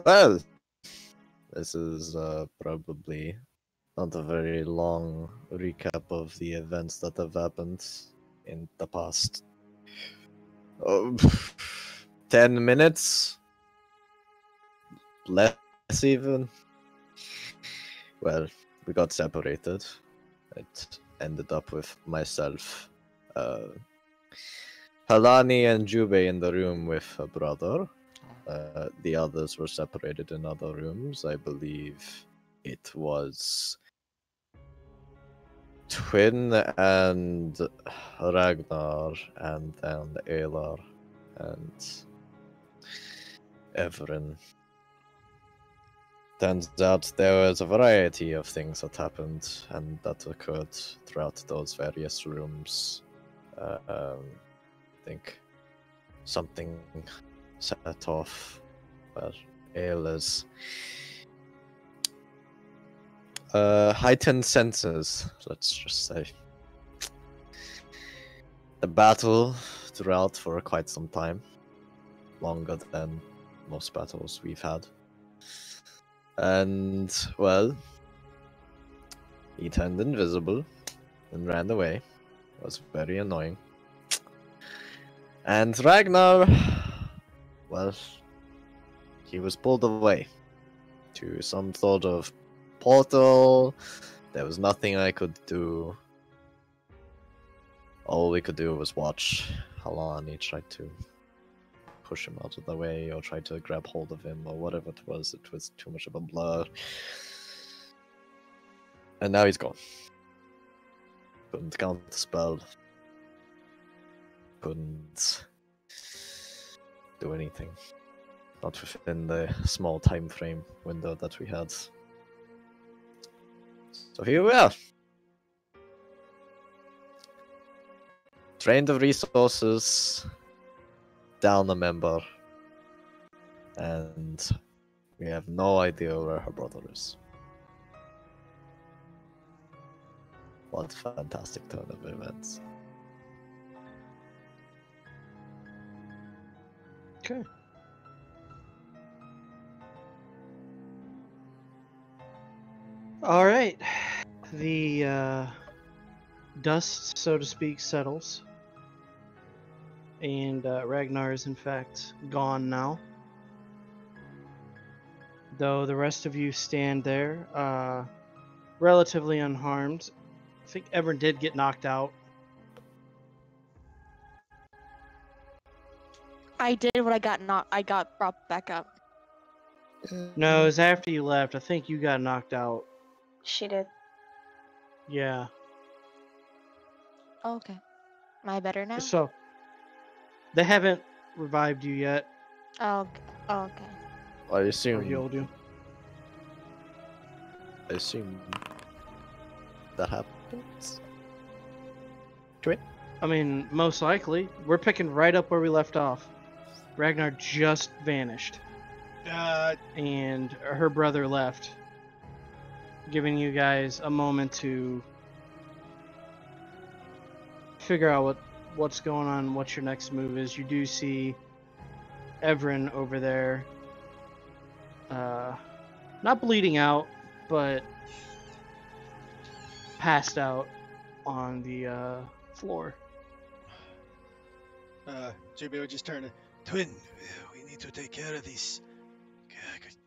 Well, this is probably not a very long recap of the events that have happened in the past 10 minutes? Less even? Well, we got separated. It ended up with myself, Halani and Jube in the room with her brother. The others were separated in other rooms. I believe it was Twin and Ragnar, and then Aylar and Everin. Turns out there was a variety of things that happened and that occurred throughout those various rooms. I think something set off, well, Ayla's heightened senses, let's just say. The battle throughout for quite some time, longer than most battles we've had. And, well, he turned invisible and ran away. It was very annoying. And Ragnar, well, he was pulled away to some sort of portal. There was nothing I could do. All we could do was watch Halani try to push him out of the way or try to grab hold of him or whatever it was. It was too much of a blur. And now he's gone. Couldn't count the spell. Couldn't do anything. Not within the small time frame window that we had. So here we are. Drained of resources, down a member, and we have no idea where her brother is. What a fantastic turn of events. Okay. All right. The dust, so to speak, settles. And Ragnar is in fact gone now. Though the rest of you stand there, relatively unharmed. I think Everin did get knocked out. I did when I got brought back up. No, it was after you left. I think you got knocked out. She did. Yeah. Oh, okay. Am I better now? So, they haven't revived you yet. Oh, okay. I Or assume. healed you. I assume that happens. Twin. I mean, most likely. We're picking right up where we left off. Ragnar just vanished. And her brother left. Giving you guys a moment to figure out what's going on, what your next move is. You do see Everin over there. Not bleeding out, but passed out on the floor. JB would just turn to Twin. We need to take care of this.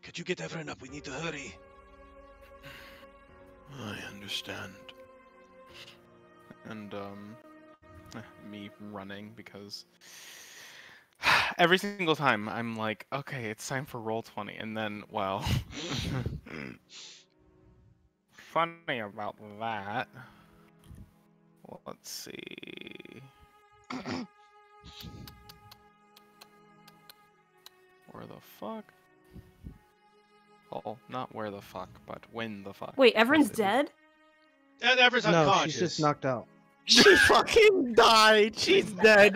Could you get Everin up? We need to hurry. I understand. And me running because every single time I'm like, okay, it's time for roll 20, and then, well, funny about that. Well, let's see. Where the fuck? Oh, not where the fuck, but when the fuck. Wait, Everin's dead? And Everin's No, unconscious. she's just knocked out. She fucking died. She's dead.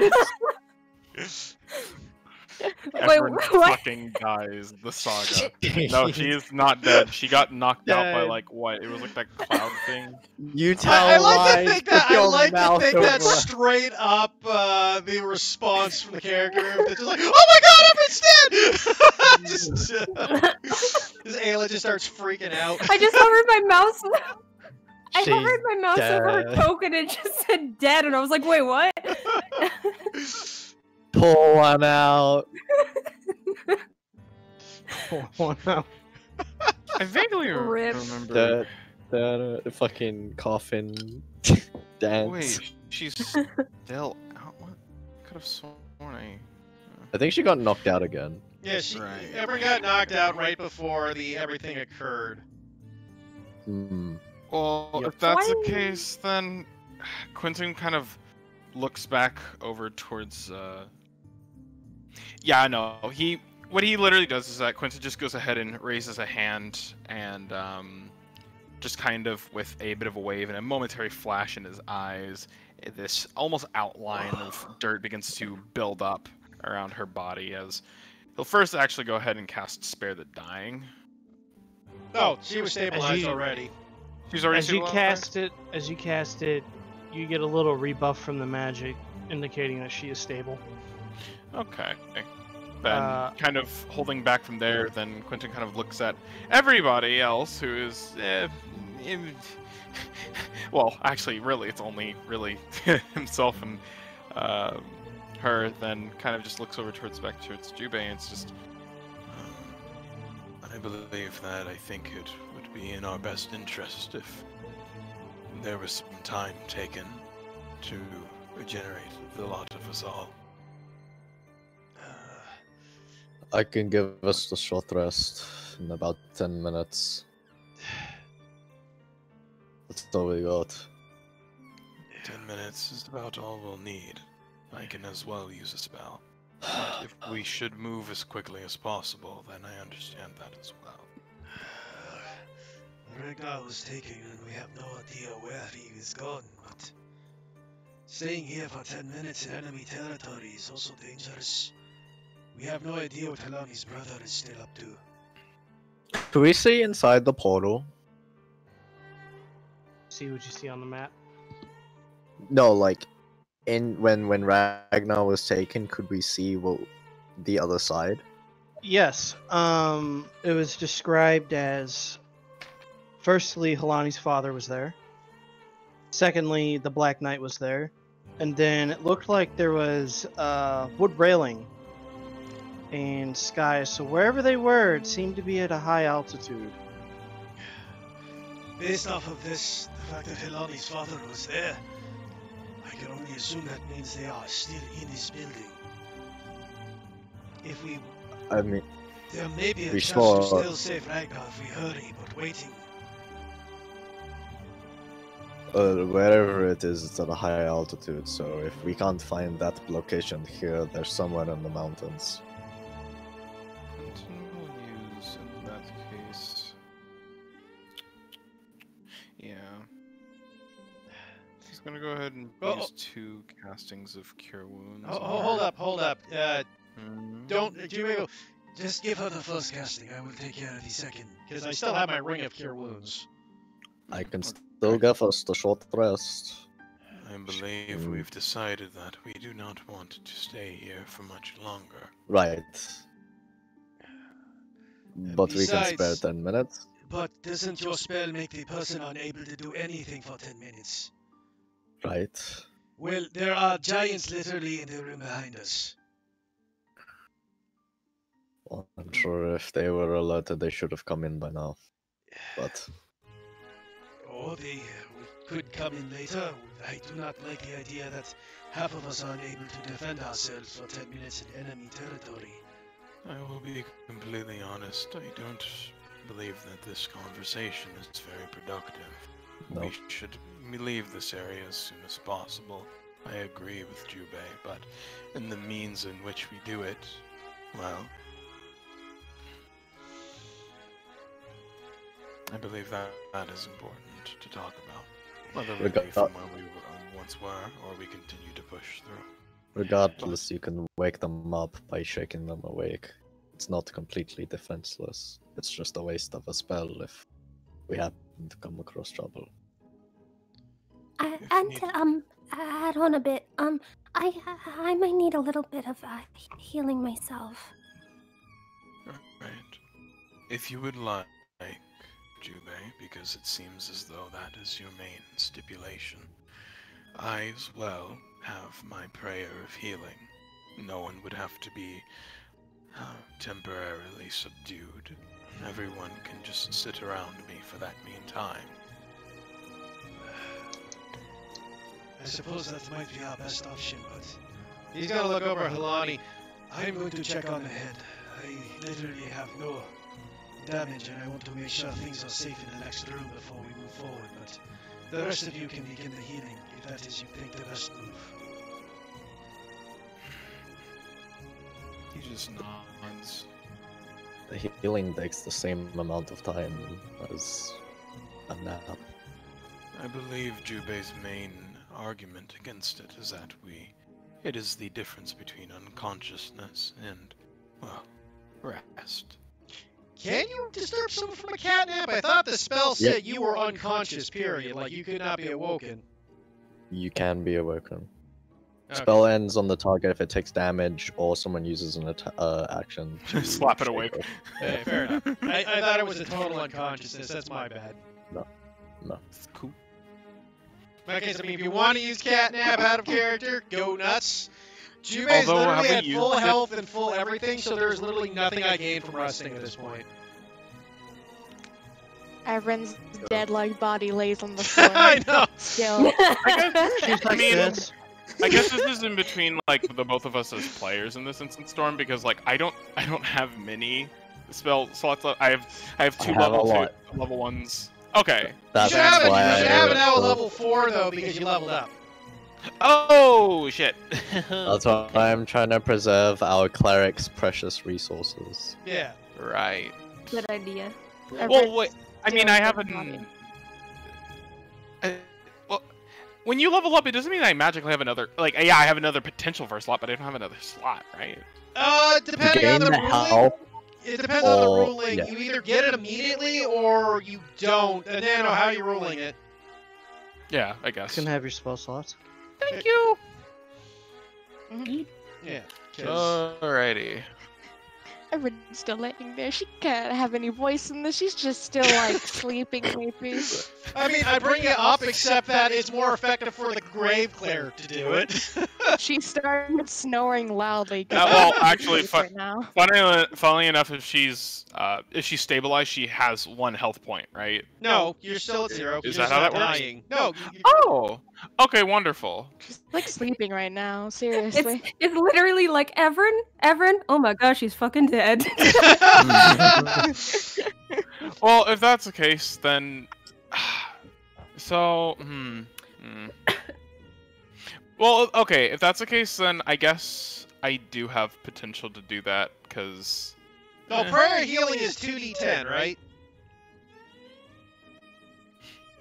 Everin what? fucking dies. The saga. No, she is not dead. She got knocked out by Dead. like what? It was like that cloud thing. You tell I like to lies. think that Put your I like to mouth think that over- straight up the response from the character room that's just like, oh my god, Everin's dead! Just This Ayla just starts freaking out. I just hovered my mouse. I She's hovered my mouse over her dead. coke and it just said dead, and I was like, wait, what? Pull one out. Oh, no. I vaguely Rip. remember. The fucking coffin dance. Wait, she's still out. What? Could have sworn I think she got knocked out again. Yeah, she Right. Ever got knocked out right before everything occurred. Hmm. Well, Yep. if that's Why- the case, then Quentin kind of looks back over towards. Yeah, no. What he literally does is that Quentin just goes ahead and raises a hand and just kind of with a bit of a wave and a momentary flash in his eyes, this almost outline of dirt begins to build up around her body as he'll first actually go ahead and cast Spare the Dying. Oh, she was stabilized you- already. She's already As you stabilized? cast it, you get a little rebuff from the magic, indicating that she is stable. Okay. Then, kind of holding back from there, Mm. then Quentin kind of looks at everybody else who is. Well, actually, really, it's only really himself and her. Then kind of just looks over towards Jubei, and it's just. I believe that I think it would be in our best interest if there was some time taken to regenerate the lot of us all. I can give us the short rest in about 10 minutes. That's all we got. 10 minutes is about all we'll need. I can as well use a spell. But if we should move as quickly as possible, then I understand that as well. Ragnar was taken and we have no idea where he is gone, but staying here for 10 minutes in enemy territory is also dangerous. We have no idea what Helani's brother is still up to. Do we see inside the portal? See what you see on the map. No, like when Ragnar was taken, could we see the other side? Yes. It was described as, firstly, Helani's father was there. Secondly, the Black Knight was there. And then it looked like there was wood railing and sky. So wherever they were, it seemed to be at a high altitude. Based off of this, the fact that Helani's father was there, I can only assume that means they are still in this building. If we... I mean, There may be a We chance saw- to still save Ragnar if we hurry, but waiting... wherever it is, it's at a high altitude. So if we can't find that location here, there's somewhere in the mountains. Quentin will use in that case. Yeah. He's gonna go ahead and Oh, use 2 castings of Cure Wounds. Oh, on hold her. up, hold up. Hmm. Don't... Jimmy, just give her the first casting. I will take care of the second. Because I still have my Ring of Cure Wounds. I can still give us the short rest. I believe we've decided that we do not want to stay here for much longer. Right. But we can spare Besides- 10 minutes. But doesn't your spell make the person unable to do anything for 10 minutes? Right. Well, there are giants literally in the room behind us. Well, I'm sure if they were alerted, they should have come in by now. But Or they could come in later. I do not like the idea that half of us are unable to defend ourselves for 10 minutes in enemy territory. I will be completely honest, I don't believe that this conversation is very productive. no. We should leave this area as soon as possible. I agree with Jubei, but in the means in which we do it, well, I believe that is important to talk about. Whether we leave from where we once were, or we continue to push through. Regardless, you can wake them up by shaking them awake. It's not completely defenseless. It's just a waste of a spell if we happen to come across trouble. And to add on a bit, I might need a little bit of healing myself. If you would like, Jubei, because it seems as though that is your main stipulation, I as well have my prayer of healing. No one would have to be temporarily subdued. Everyone can just sit around me for that meantime. I suppose that might be our best option, but... He's gonna look over at Halani. I'm going to check on the head. I literally have no damage, and I want to make sure things are safe in the next room before we move forward, but the rest of you can begin the healing, if that is, you think, the best move. He just nods. The healing takes the same amount of time as a nap. I believe Jubei's main argument against it is that it is the difference between unconsciousness and, well, rest. Can you disturb someone from a catnap? I thought the spell said you were unconscious, period. Like, you could not be awoken. You can be awoken. Okay. Spell ends on the target if it takes damage or someone uses an action to Slap it shake awake. Hey, fair enough. I thought it was a total unconsciousness. That's my bad. No. It's cool. Okay, so I mean, if you want to use catnap out of character, go nuts. Jubei's Although, literally have at we full used it? health and full everything, so there's literally nothing I gain from resting at this point. Everyone's dead-like body lays on the floor. I know. Still. She's I like mean, this. I guess this is in between like the both of us as players in this instant storm because like I don't have many spell slots left. I have two I have a level lot. level ones. Okay. That's you should have it, why you should have it now at I- level 4 though, because you leveled up. Oh shit. That's why I'm trying to preserve our cleric's precious resources. Yeah. Right. Good idea. Well, wait. I mean, I Still haven't. body. Well, when you level up, it doesn't mean I magically have another. Like, yeah, I have another potential for a slot, but I don't have another slot, right? Depending gain on the the ruling, health, it depends on the or- ruling. yeah. You either get it immediately or you don't. And then how are you ruling it? Yeah, I You guess. can have your spell slots. Thank you. Yeah. 'cause- Alrighty. Everyone's still laying there. She can't have any voice in this. She's just still like sleeping, maybe. I mean, I bring it up, except that it's more effective for the grave cleric to do it. She started snoring loudly. 'cause Well, I'm actually, asleep right now. Funnily enough, if she's stabilized, she has 1 health point, right? No, you're still at 0. Is You're that how just that not works? dying. No. Oh. Okay, wonderful. She's like sleeping right now. Seriously. It's literally like Everin. Oh my gosh, he's fucking dead. Well, if that's the case, then so Well, okay, if that's the case, then I guess I do have potential to do that because. No, prayer healing is 2d10, right?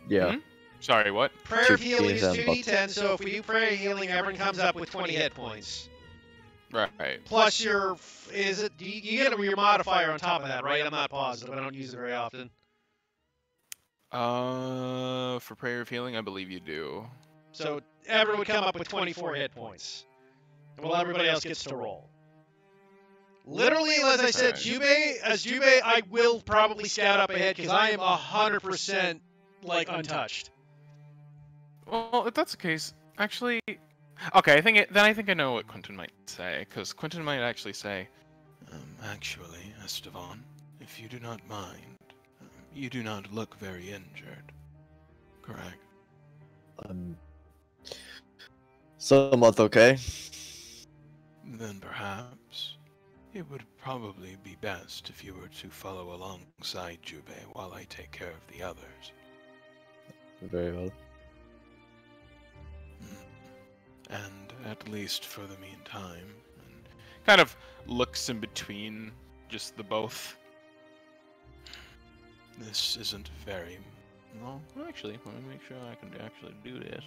Yeah. Hmm? Sorry, what? Prayer healing is 2d10, but- 2d10, so if we do prayer healing, everyone comes up with 20 hit points. Right. Plus your, you get your modifier on top of that, right? I'm not positive, I don't use it very often. For prayer of healing, I believe you do. So everyone would come up with 24 hit points. Well, everybody else gets to roll. Literally, as I said, Jubei, I will probably scout up ahead because I am 100% like untouched. Well, if that's the case, actually, okay, I think I know what Quentin might say, because Quentin might actually say, Actually, Esteban, if you do not mind, you do not look very injured, correct? Somewhat okay. Then perhaps it would probably be best if you were to follow alongside Jubei while I take care of the others. Very well. And at least for the meantime, kind of looks in between just the both. this isn't very... No, actually, let me make sure I can actually do this.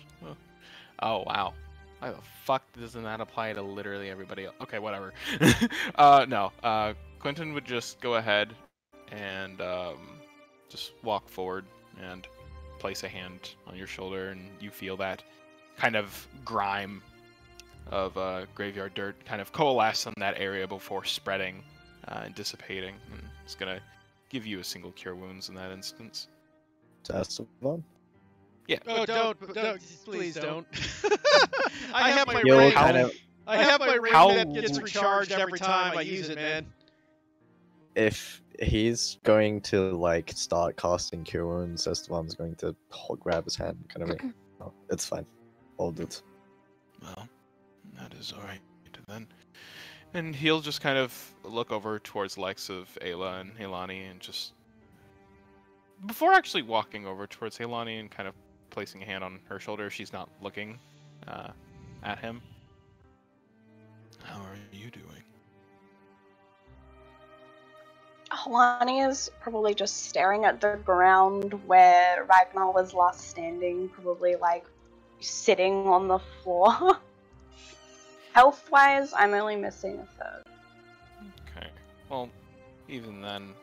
Oh, wow. Why the fuck doesn't that apply to literally everybody else? Okay, whatever. No, Quentin would just go ahead and just walk forward and place a hand on your shoulder, and you feel that kind of grime of graveyard dirt kind of coalesce on that area before spreading and dissipating, and it's gonna give you a single cure wounds in that instance. Esteban? Yeah. Oh, don't, please don't. I have my You'll ring. kind of, I have my ring How- that gets recharged every time I use it, man. if he's going to like start casting cure wounds, Esteban's going to grab his hand, kind of like, oh, it's fine, hold it. Well, that is alright then. And he'll just kind of look over towards the likes of Ayla and Helani and just... Before actually walking over towards Helani and kind of placing a hand on her shoulder, she's not looking at him. How are you doing? Helani is probably just staring at the ground where Ragnar was last standing, probably like sitting on the floor. Health-wise, I'm only missing a third. Okay. Well, even then,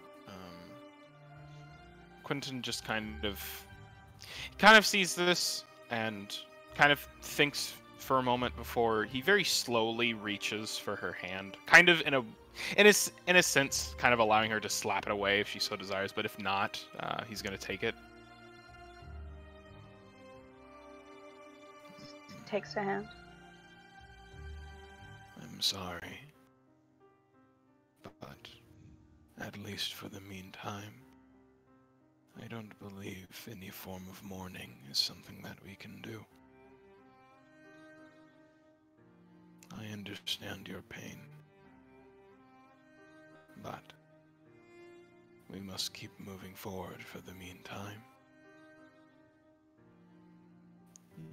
Quentin just kind of sees this and kind of thinks for a moment before he very slowly reaches for her hand, kind of in a sense, kind of allowing her to slap it away if she so desires. But if not, he's gonna take it. Takes her hand. I'm sorry. But, at least for the meantime, I don't believe any form of mourning is something that we can do. I understand your pain. But, we must keep moving forward for the meantime.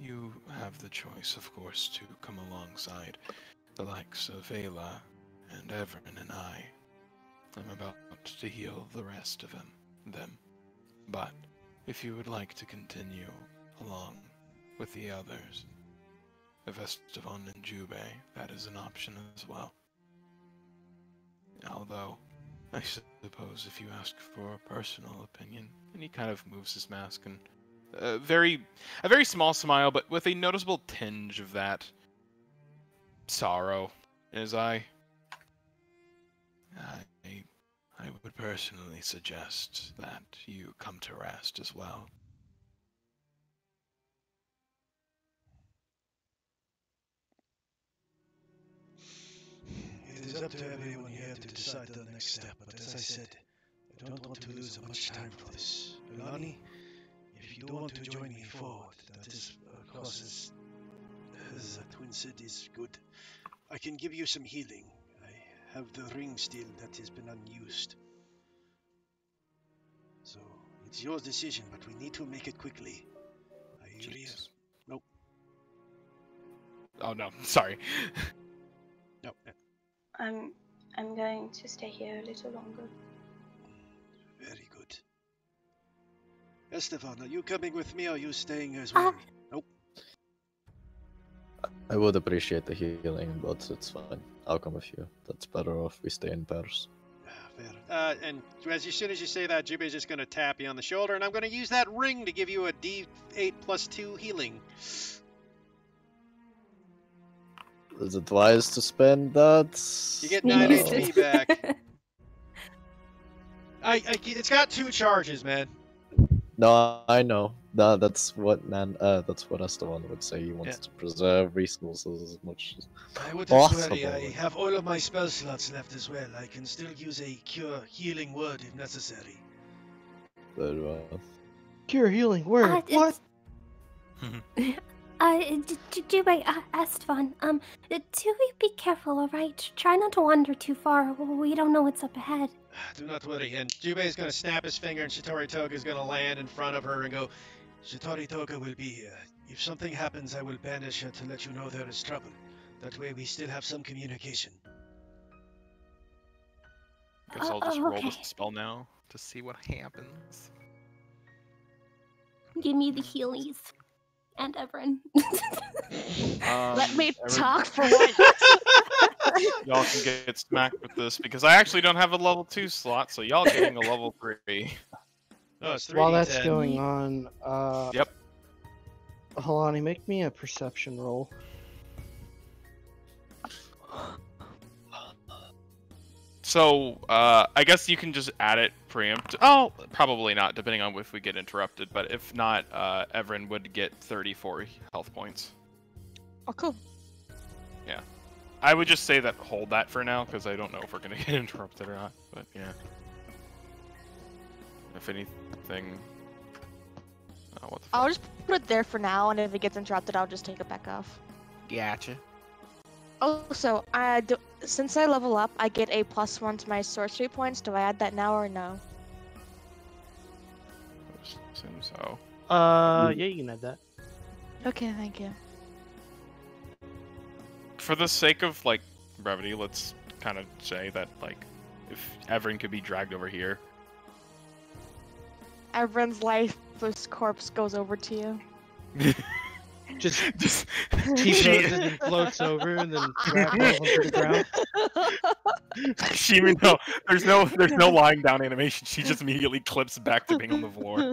You have the choice, of course, to come alongside the likes of Ayla and Everin and I. I'm about to heal the rest of them. But if you would like to continue along with the others, Esteban and Jube, that is an option as well. Although, I suppose if you ask for a personal opinion, and he kind of moves his mask and a very small smile, but with a noticeable tinge of that sorrow in his eye. I would personally suggest that you come to rest as well. It is up to everyone here to decide the next step, but as I said, I don't want to lose much time for this. Ilani, if you don't want to join me forward, that is, of course, as the Twin City is good, I can give you some healing. I have the ring still that has been unused. So, it's your decision, but we need to make it quickly. Nope. Oh no, sorry. No. I'm going to stay here a little longer. Very good. Esteban, are you coming with me or are you staying as well? Nope. I would appreciate the healing, but it's fine. I'll come with you. That's better off we stay in pairs. Fair. And as soon as you say that, Jube is just going to tap you on the shoulder, and I'm going to use that ring to give you a D8 plus 2 healing. Is it wise to spend that? You get 9 HP back. It's got 2 charges, man. No, I know. No, that's what Esteban would say. He wants to preserve resources as much as I wouldn't possible. worry. I have all of my spell slots left as well. I can still use a cure healing word if necessary. Very well. Cure healing word. What? Jube, Esteban, do be careful, alright? Try not to wander too far. We don't know what's up ahead. Do not worry. And Jube is going to snap his finger, and Shitori Toga is going to land in front of her and go, Shitori Toga will be here. If something happens, I will banish her to let you know there is trouble. That way we still have some communication. Guess I'll just roll okay. the spell now to see what happens. Give me the healies. And Everin. Let me Everin, talk for once. y'all can get smacked with this because I actually don't have a level 2 slot, so y'all getting a level 3. Oh, it's 3d10. While that's going on, Yep. Helani, make me a perception roll. So, I guess you can just add it preempt. Oh, probably not, depending on if we get interrupted. But if not, Everin would get 34 health points. Oh, cool. Yeah. I would just say that hold that for now, because I don't know if we're going to get interrupted or not. But, yeah. If anything... what the fuck? I'll just put it there for now, and if it gets interrupted, I'll just take it back off. Gotcha. Also, since I level up, I get a +1 to my sorcery points. Do I add that now or no? Assume so. Yeah, you can add that. Okay, thank you. For the sake of, like, brevity, let's kind of say that, like, if Everin could be dragged over here. Everyone's lifeless corpse goes over to you. Just he floats and then floats over and then falls onto the ground. There's no lying down animation. She just immediately clips back to being on the floor.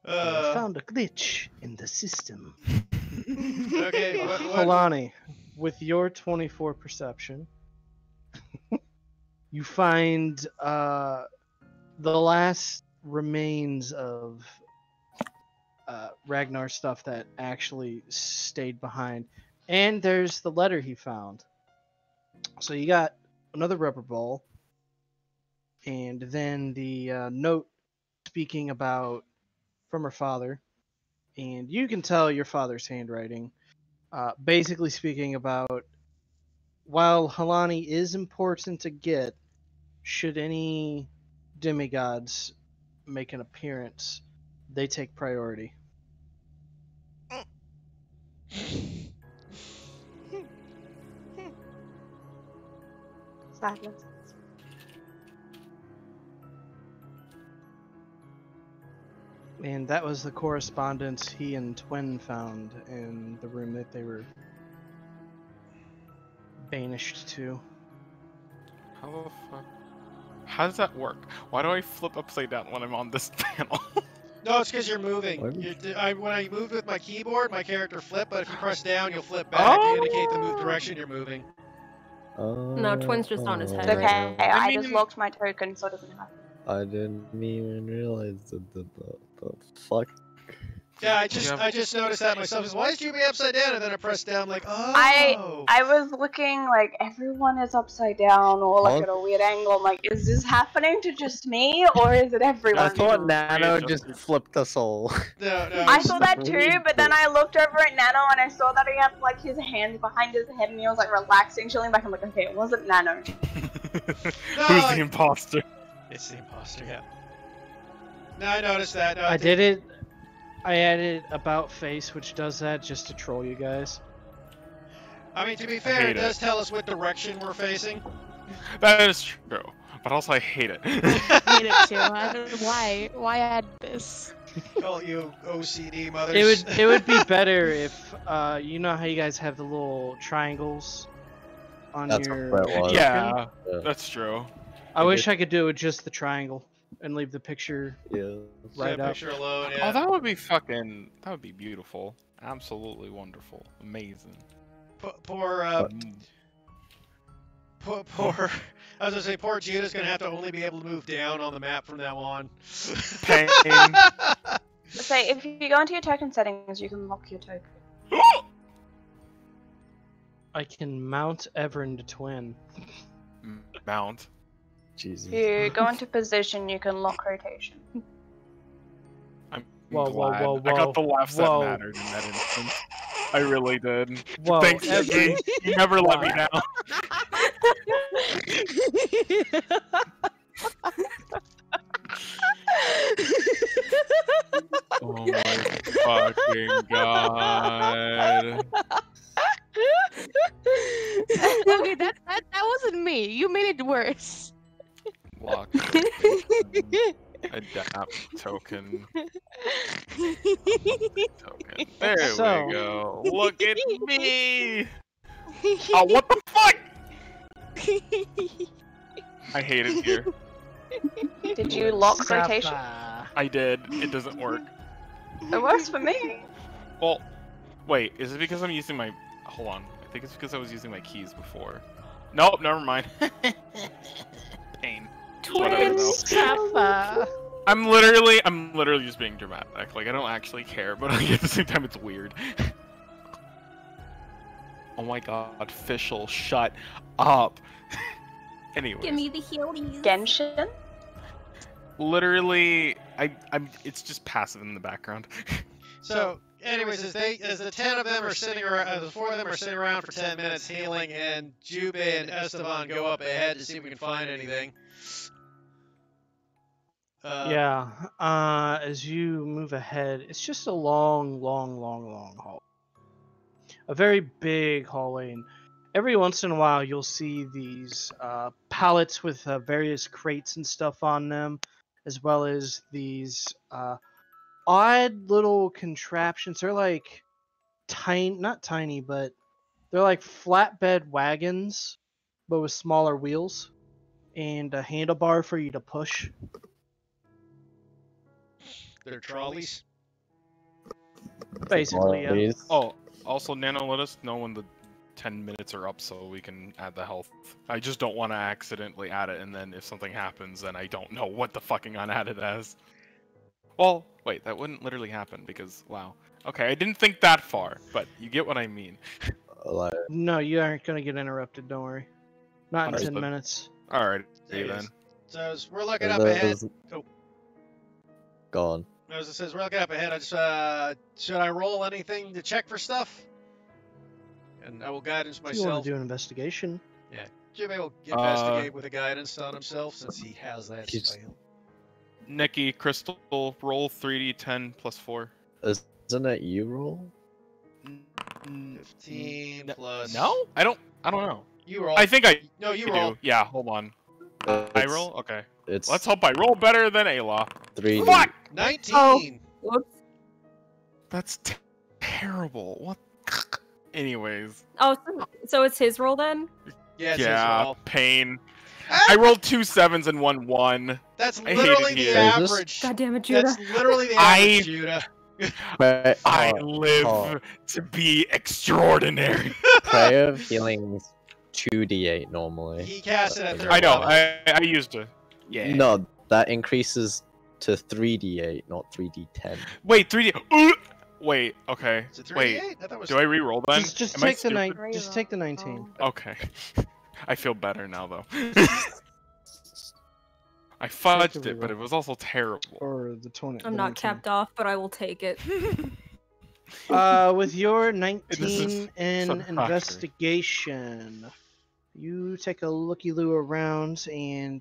Found a glitch in the system. Okay, Kalani, with your 24 perception, you find the last remains of Ragnar's stuff that actually stayed behind. And there's the letter he found. So you got another rubber ball, and then the note speaking about from her father. And you can tell your father's handwriting. Basically speaking about, while Halani is important to get, should any demigods make an appearance, they take priority. Sadness. And that was the correspondence he and Twin found in the room that they were banished to. How the fuck? How does that work? Why do I flip upside down when I'm on this panel? No, it's because you're moving. When I moved with my keyboard, my character flipped, but if you press down, you'll flip back to indicate the move direction you're moving. No, Twin's just on his head. It's okay, Right now. I just locked my token so it doesn't happen. I didn't even realize the fuck. Yeah, I just noticed that myself. Is why is Juby upside down? And then I pressed down, like, oh. I was looking like everyone is upside down or like at a weird angle. I'm like, is this happening to just me or is it everyone? I thought Nano just flipped us all. No. I saw that too, but then I looked over at Nano and I saw that he had like his hands behind his head and he was like relaxing, chilling back. I'm like, okay, it wasn't Nano. Who's the imposter? It's the imposter, yeah. No, I noticed that. No, I did it. I added about face, which does that just to troll you guys. I mean, to be fair, it does tell us what direction we're facing. That is true, but also I hate it. I hate it too. I don't know why. Why add this? Call you OCD mothers. It would be better if you know how you guys have the little triangles on your. Yeah, that's true. I wish I could do it with just the triangle and leave the picture right up. Picture alone, yeah. Oh, that would be fucking. That would be beautiful. Absolutely wonderful. Amazing. Poor. I was gonna say, poor Juda's gonna have to only be able to move down on the map from now on. Pain. Say, if you go into your token settings, you can lock your token. I can mount Everin to Twin. Mount. Jesus. If you go into position, you can lock rotation. I'm Whoa, glad. whoa, whoa, I got the laughs that whoa. mattered in that instance. I really did. Whoa, Thanks, Evie. You never let me down. Oh my fucking god. Okay, that wasn't me. You made it worse. Lock. Adapt token. Token. There we go. Look at me. Oh, what the fuck? I hate it here. Did you lock rotation? I did. It doesn't work. It works for me. Well, wait. Is it because I'm using my? Hold on. I think it's because I was using my keys before. Nope, never mind. Pain. Whatever, though. I'm literally just being dramatic. Like, I don't actually care, but at the same time, it's weird. Oh my god, Fischl, shut up. Anyway. Give me the healies. Genshin? Literally, it's just passive in the background. So, anyways, as the 10 of them are sitting around, the 4 of them are sitting around for 10 minutes healing, and Jubei and Esteban go up ahead to see if we can find anything. As you move ahead, it's just a long hall. A very big hallway, and every once in a while you'll see these pallets with various crates and stuff on them, as well as these odd little contraptions. They're like not tiny, but they're like flatbed wagons, but with smaller wheels and a handlebar for you to push. They're trolleys. Basically, yeah. Oh, also, Nano, let us know when the 10 minutes are up so we can add the health. I just don't want to accidentally add it, and then if something happens, then I don't know what the fucking unadded as. Well, wait, that wouldn't literally happen because, wow. Okay, I didn't think that far, but you get what I mean. No, you aren't going to get interrupted, don't worry. Not in 10 Understood. minutes. Alright, then. So as we're looking up ahead. Oh. Go on. As it says, we're looking up ahead. I just should I roll anything to check for stuff? And I will guidance myself. You want to do an investigation? Yeah, Jimmy will investigate with a guidance on himself since he has that spell. Nikki, Crystal, roll 3d10 plus 4. Isn't it you roll? 15 plus. No, I don't know. You roll. I think No, you do. roll. Yeah, hold on. I roll. Okay. It's Let's hope I roll better than Ayla. 3. Fuck! 19. Oh. Whoops. That's terrible. What? Anyways. Oh, so it's his roll then? Yeah, it's his Yeah, roll. pain. Ah! I rolled 2 7s and 1. That's I literally hate it the here. average. God damn it, Judah. That's literally the average, Judah. I live to be extraordinary. Prayer of Healing's 2d8 normally. He cast it at 30. I know. I used to. Yeah. No, that increases to 3d8, not 3d10. Wait, 3D. Wait. Okay. Is it 3d8? Wait. I thought it was Do I re-roll then? Just Am I take the stupid? Just take the 19. Okay. I feel better now though. I fudged it, but it was also terrible. Or the 20. I'm not capped off, but I will take it. With your 19 in satisfactory. investigation, you take a looky-loo around, and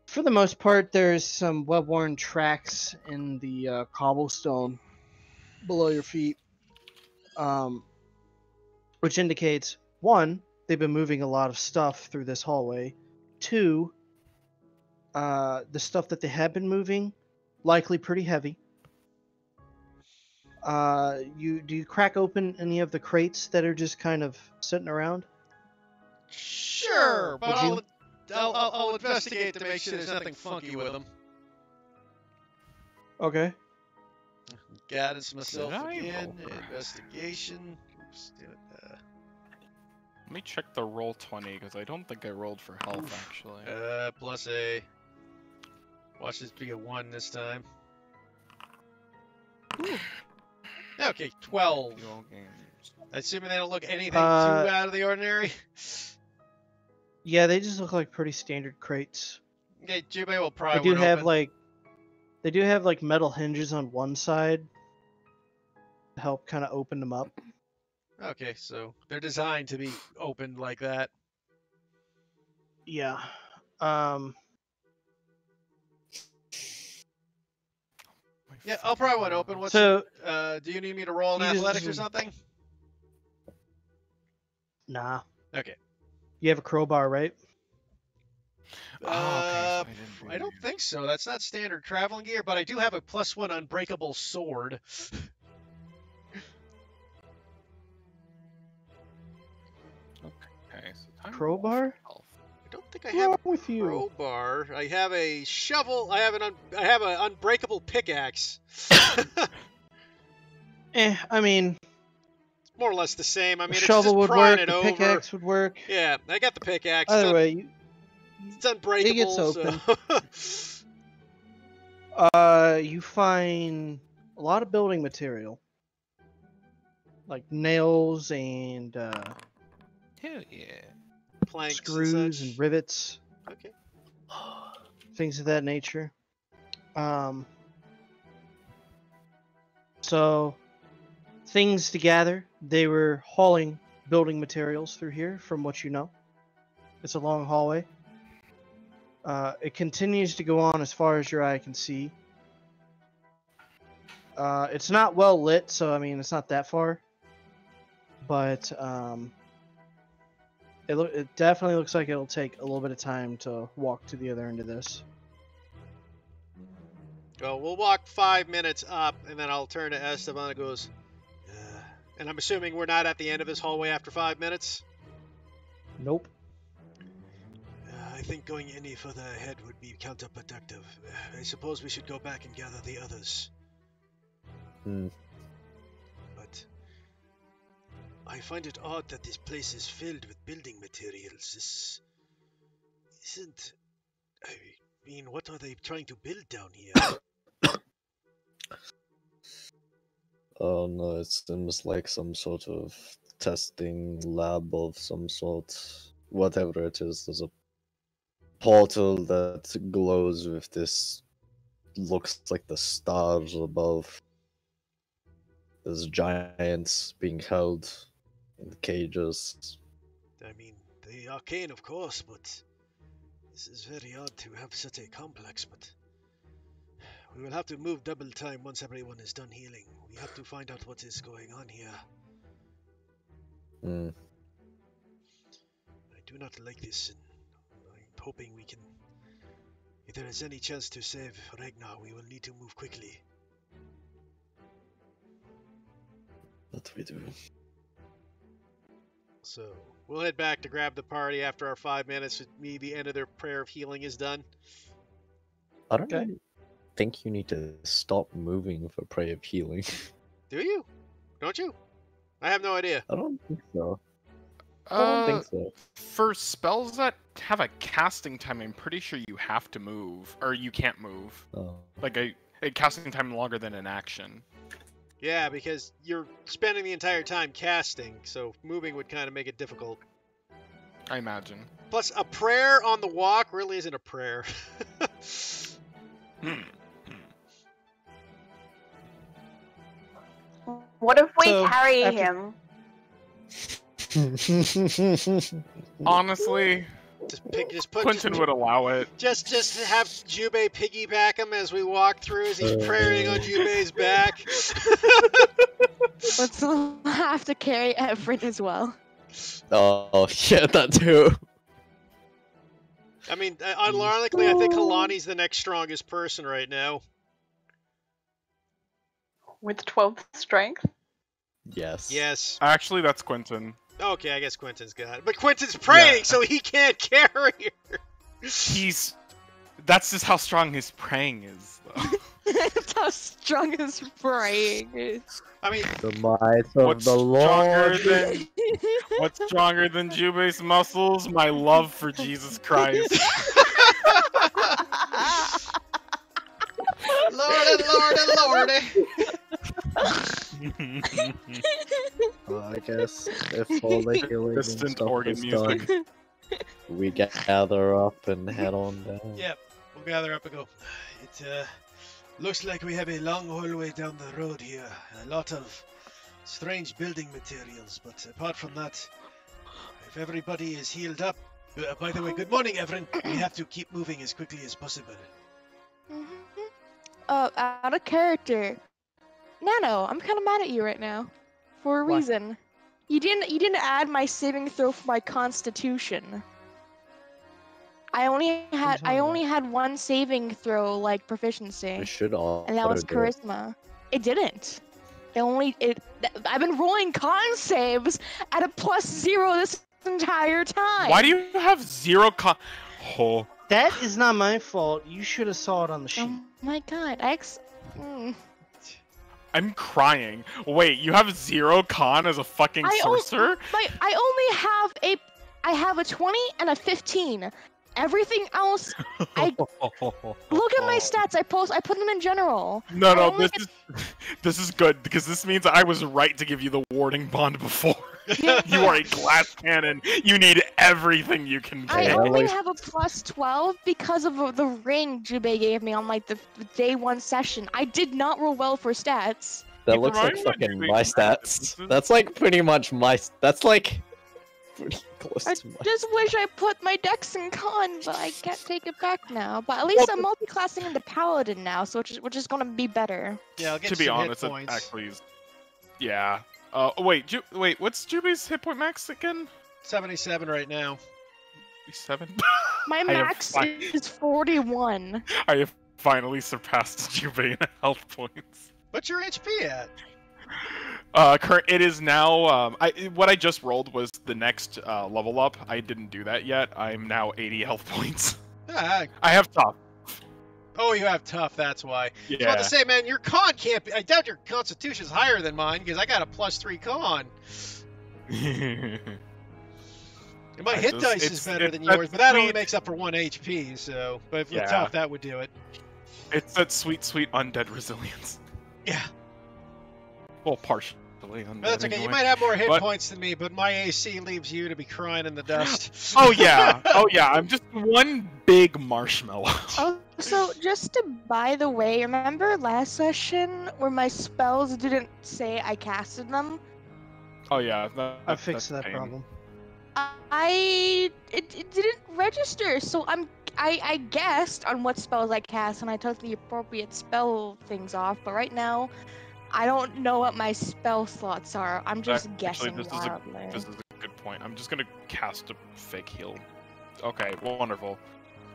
for the most part, there's some web-worn tracks in the cobblestone below your feet, which indicates, 1, they've been moving a lot of stuff through this hallway. 2, the stuff that they have been moving, likely pretty heavy. Do you crack open any of the crates that are just kind of sitting around? Sure, but Would I'll investigate to make sure there's nothing funky with them. Okay. Guidance myself Did I again. roll? Investigation. Oops, Let me check the roll 20 because I don't think I rolled for health actually. plus a. Watch this be a 1 this time. Okay, 12. Assuming they don't look anything too out of the ordinary. Yeah, they just look like pretty standard crates. Okay, Jubei will probably. They do have like metal hinges on one side to help kind of open them up. Okay, so they're designed to be opened like that. Yeah. Yeah, I'll probably want to open. What's So do you need me to roll an you just- athletics or something? nah. Okay. You have a crowbar, right? Oh, okay, so I didn't I don't think so. That's not standard traveling gear, but I do have a +1 unbreakable sword. Okay, so time Crowbar? health. I don't think I What's have wrong a with you? crowbar. I have a shovel. I have an unbreakable pickaxe. I mean, more or less the same. I mean, The it's shovel just would prying work. it The over. pickaxe would work. Yeah, I got the pickaxe. Either way, It's unbreakable. it gets open. So. You find a lot of building material, like nails and Hell yeah. Planks screws and and such. rivets, Okay. things of that nature. So things to gather. They were hauling building materials through here, from what you know. It's a long hallway. It continues to go on as far as your eye can see. It's not well lit, so I mean it's not that far. But it definitely looks like it'll take a little bit of time to walk to the other end of this. Well, we'll walk 5 minutes up, and then I'll turn to Esteban and goes, and I'm assuming we're not at the end of this hallway after 5 minutes? Nope. I think going any further ahead would be counterproductive. I suppose we should go back and gather the others. But I find it odd that this place is filled with building materials. This isn't... I mean, what are they trying to build down here? Oh no, it seems like some sort of testing lab of some sort. Whatever it is, there's a portal that glows with this, looks like the stars above. There's giants being held in cages. I mean, the arcane, of course, but this is very odd to have such a complex, but we will have to move double time once everyone is done healing. We have to find out what is going on here. I do not like this, and I'm hoping we can... If there is any chance to save Ragnar, we will need to move quickly. What we do? So, we'll head back to grab the party after our 5 minutes. With me, the end of their prayer of healing is done. I don't really think you need to stop moving for prayer of healing. Do you? Don't you? I have no idea. I don't think so. I don't think so. For spells that have a casting time, I'm pretty sure you have to move, or you can't move. Oh. Like a casting time longer than an action. Yeah, because you're spending the entire time casting, so moving would kind of make it difficult. I imagine. Plus, a prayer on the walk really isn't a prayer. What if we So, carry after- him? Honestly, just put Quentin would allow it. Just have Jubei piggyback him as we walk through, as he's praying on Jubei's back. Let's have to carry Everett as well. Oh, yeah, that too. I mean, ironically, I think Kalani's the next strongest person right now. With 12th strength? Yes. Yes. Actually, that's Quentin. Okay, I guess Quentin's got it. But Quentin's praying, so he can't carry her. That's just how strong his praying is, though. That's how strong his praying is. I mean, the might of the Lord. What's stronger than Jubei's muscles? My love for Jesus Christ. Lordy, lordy, I guess if all the healing and Distant stuff organ is music. done, we gather up and head on down. Yep, we'll gather up and go. It looks like we have a long hallway down the road here. A lot of strange building materials, but apart from that, if everybody is healed up... by the way, good morning, Everin. We have to keep moving as quickly as possible. Out of character. Nano, I'm kind of mad at you right now. For a Why? reason. You didn't add my saving throw for my constitution. I only had one saving throw like proficiency. We should all. And that was charisma. It didn't. I've been rolling con saves at a +0 this entire time. Why do you have 0 con? Oh. That is not my fault. You should have saw it on the sheet. Oh my god, I'm crying. Wait, you have 0 con as a fucking sorcerer? I have a 20 and a 15. Everything else, look at my stats. I put them in general. No, this is good because this means I was right to give you the warding bond before. You are a glass cannon. You need everything you can get. I only have a plus 12 because of the ring Jubei gave me on like the day 1 session. I did not roll well for stats. That looks like fucking my stats. That's like pretty much my. That's like pretty close I to my. just wish I put my dex in con, but I can't take it back now. But at least I'm multi-classing into paladin now, so which is gonna be better. Yeah, I'll get to be some honest, hit it points. actually is. Yeah. Wait, what's Juby's hit point max again? 77 right now. 7. My max is 41. I have finally surpassed Juby in health points. What's your HP at? It is now. What I just rolled was the next level up. I didn't do that yet. I'm now 80 health points. Ah, I have tough. oh, you have tough. That's why. Yeah. I was about to say, man, your con can't be. I doubt your constitution's higher than mine because I got a +3 con. And my hit dice is better than yours, but that only makes up for 1 HP. So, but if with tough, that would do it. It's that sweet, sweet undead resilience. Yeah. Well, partially undead. Well, that's okay. Anyway. You might have more hit points than me, but my AC leaves you to be crying in the dust. Oh yeah. I'm just one big marshmallow. Oh, so just to, by the way, remember last session where my spells didn't say I casted them? Oh yeah. I fixed that problem. It didn't register, so I guessed on what spells I cast and I took the appropriate spell things off, but right now I don't know what my spell slots are. I'm just guessing wildly. This is a good point. I'm just gonna cast a fake heal. Okay, wonderful.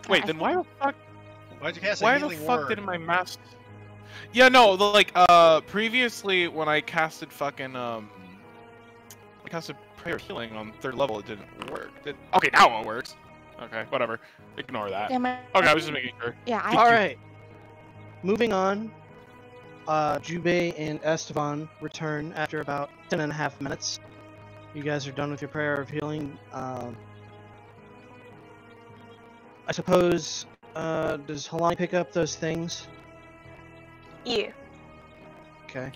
Wait, then why the fuck? Why'd you cast a Why the healing fuck word? did my mask? Yeah, no, previously when I casted fucking I casted prayer healing on 3rd level, it didn't work. Okay, now it works. Okay, whatever. Ignore that. Okay, I was just making sure. Yeah. All right. Moving on. Jubei and Esteban return after about 10.5 minutes. You guys are done with your prayer of healing. I suppose, does Halani pick up those things? Yeah. Okay.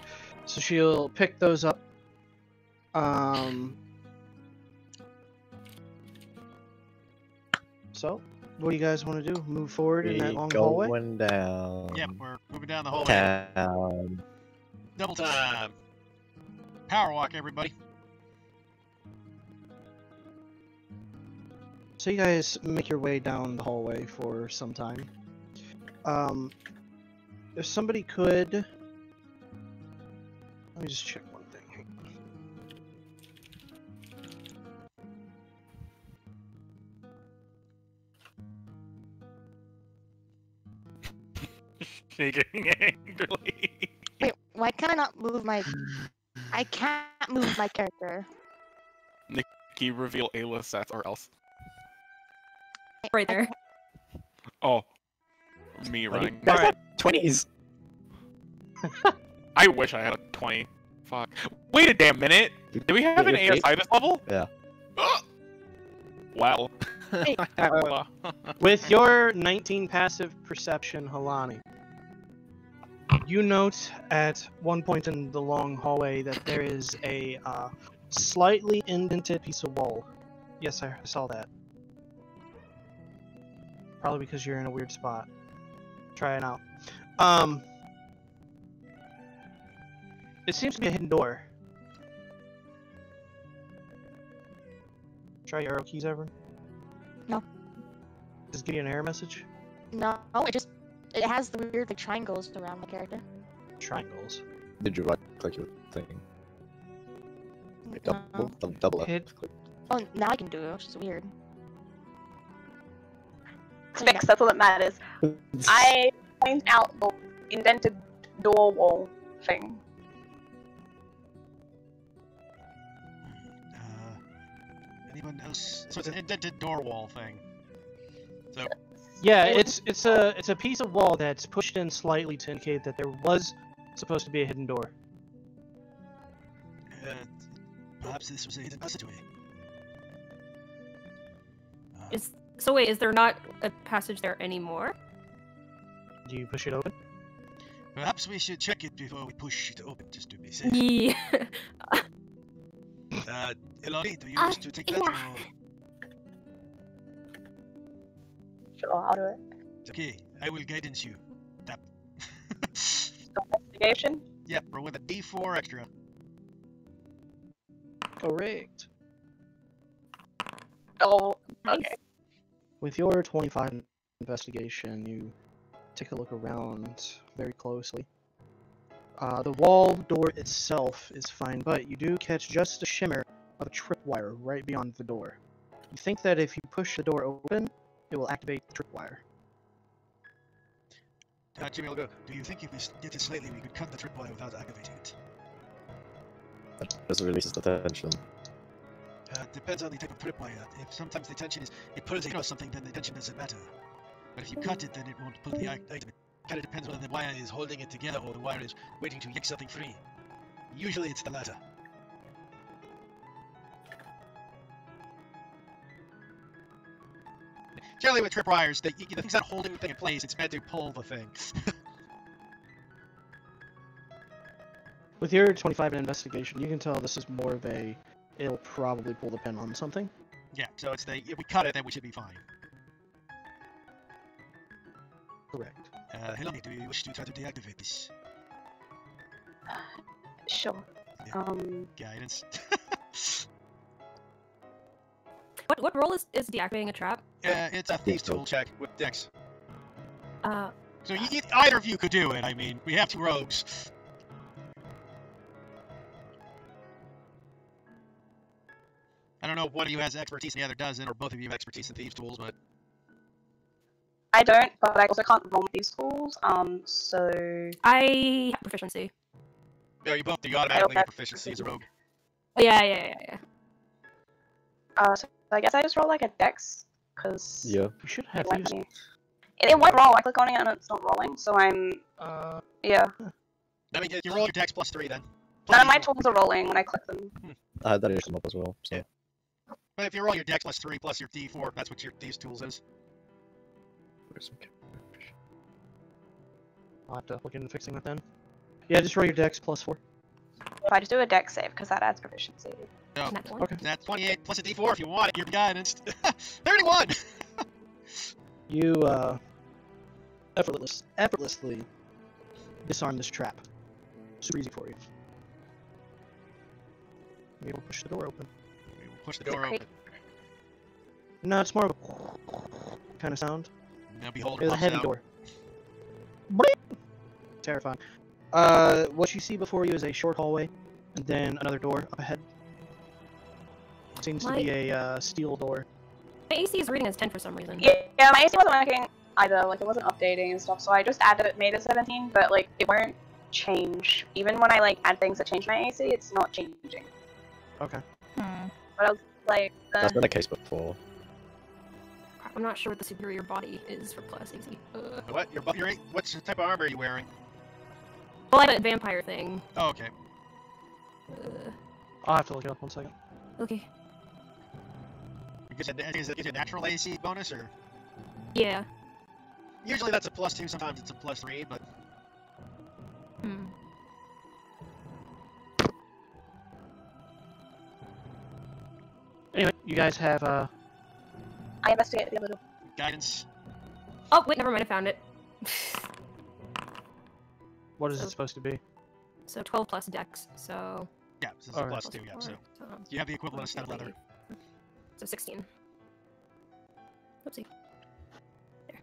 So she'll pick those up. So, what do you guys want to do? Move forward in that long hallway? Going down. Yep, we're moving down the hallway. Down. Double time. Power walk, everybody. So you guys make your way down the hallway for some time. If somebody could... Let me just check one thing. Shaking angrily. Wait, why can I not move my... I can't move my character. Nikki, reveal Ayla stats or else. Right there. Oh. Me running. Guys have 20s. I wish I had a 20. Fuck. Wait a damn minute. Do we have an ASI this level? Yeah. Wow. With your 19 passive perception, Halani, you note at one point in the long hallway that there is a slightly indented piece of wall. Yes, I saw that. Probably because you're in a weird spot. Try it out. It seems to be a hidden door. Try your arrow keys, Everett. No. Does it give you an error message? No, it has the weird like triangles around my character. Triangles. Did you right click your thing? Double Hit. click. Oh, now I can do it, which is weird. It's fixed, that's all that matters. I point out the indented door wall thing. Anyone else? So it's an indented door wall thing. So Yeah, it's a piece of wall that's pushed in slightly to indicate that there was supposed to be a hidden door. Perhaps this was a hidden passageway. So wait, is there not a passage there anymore? Do you push it open? Perhaps we should check it before we push it open, just to be safe. Yeah. Elodie, do you wish to take that? yeah. Or... Sure, I'll do it. Okay, I will guidance you. Tap. Investigation? Yep, roll with a D4 extra. Correct. Oh, okay. With your 25 investigation, you take a look around very closely. The wall door itself is fine, but you do catch just a shimmer of a tripwire right beyond the door. You think that if you push the door open, it will activate the tripwire. Jimmy, do you think if we get it slightly, we could cut the tripwire without activating it? That just releases the tension. Depends on the type of tripwire. If sometimes the tension is, it pulls across something, then the tension doesn't matter. But if you cut it, then it won't pull the item. It kind of depends whether the wire is holding it together or the wire is waiting to yank something free. Usually it's the latter. Generally with tripwires, the thing's not holding the thing in place, it's meant to pull the thing. With your 25 in investigation, you can tell this is more of a, it'll probably pull the pin on something. Yeah, so it's the, if we cut it, then we should be fine. Correct. Helmi, do you wish to try to deactivate this? Sure. Yeah. Guidance. What role is deactivating a trap? It's a thieves tool check with Dex. Uh. So either of you could do it. I mean, we have two rogues. I don't know if one of you has expertise and the other doesn't, or both of you have expertise in thieves tools, but I don't, but I also can't roll with these tools. So I have proficiency. no, you both do. You automatically have proficiency as a rogue. Yeah. So I guess I just roll like a dex, because Yeah. You should have it these. won't roll. I click on it and it's not rolling, so I'm yeah. I mean, you roll your Dex +3 then. None of my tools are rolling when I click them. I had that issue up as well. So. Yeah. But if you roll your Dex +3 plus your D4, that's what your thieves tools is. I'll have to look into fixing that then. Yeah, just roll your dex +4. If I just do a dex save, because that adds proficiency. No. Okay. That's 28 plus a D4 if you want it. You're guidance. 31. You effortlessly disarm this trap. Super easy for you. Maybe we'll push the door open. We will push the door open. No, it's more of a kind of sound. Now behold, It's a heavy out. door. Terrifying. What you see before you is a short hallway, and then another door up ahead. Seems to be a steel door. My AC is reading as 10 for some reason. Yeah, my AC wasn't working either. Like, it wasn't updating and stuff, so I just made it 17, but like, it won't change. Even when I like add things that change my AC, it's not changing. Okay. But I was like, That's been the case before. I'm not sure what the superior body is for plus AC. What? What type of armor are you wearing? Well, I have a vampire thing. Oh, okay. I'll have to look it up 1 second. Okay. Is it a natural AC bonus, or? Yeah. Usually that's a +2, sometimes it's a +3, but... Anyway, you guys have, I investigated the other door. Guidance. Oh, wait, never mind, I found it. what is it supposed to be? So 12 plus dex, so... Yeah, so it's a +2, yeah, so... You have the equivalent of studded leather. So 16. Oopsie. There.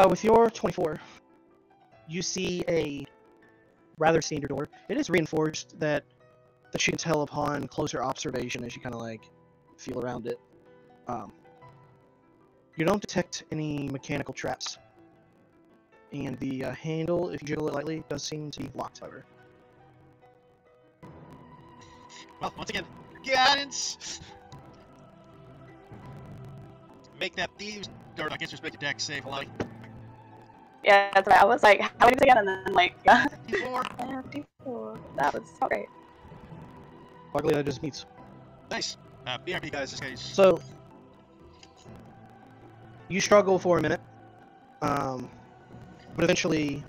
With your 24, you see a rather senior door. It is reinforced that you can tell upon closer observation as you kind of like feel around it. You don't detect any mechanical traps. And the handle, if you jiggle it lightly, does seem to be locked, however. Well, once again, guidance! make that thieves, or I guess just make a deck save, Alani. Yeah, that's right. I was like, how many again? And then like, yeah, D4. D4. That was so great. Luckily, that just meets. Nice. BRB guys, this case. So, you struggle for a minute, but eventually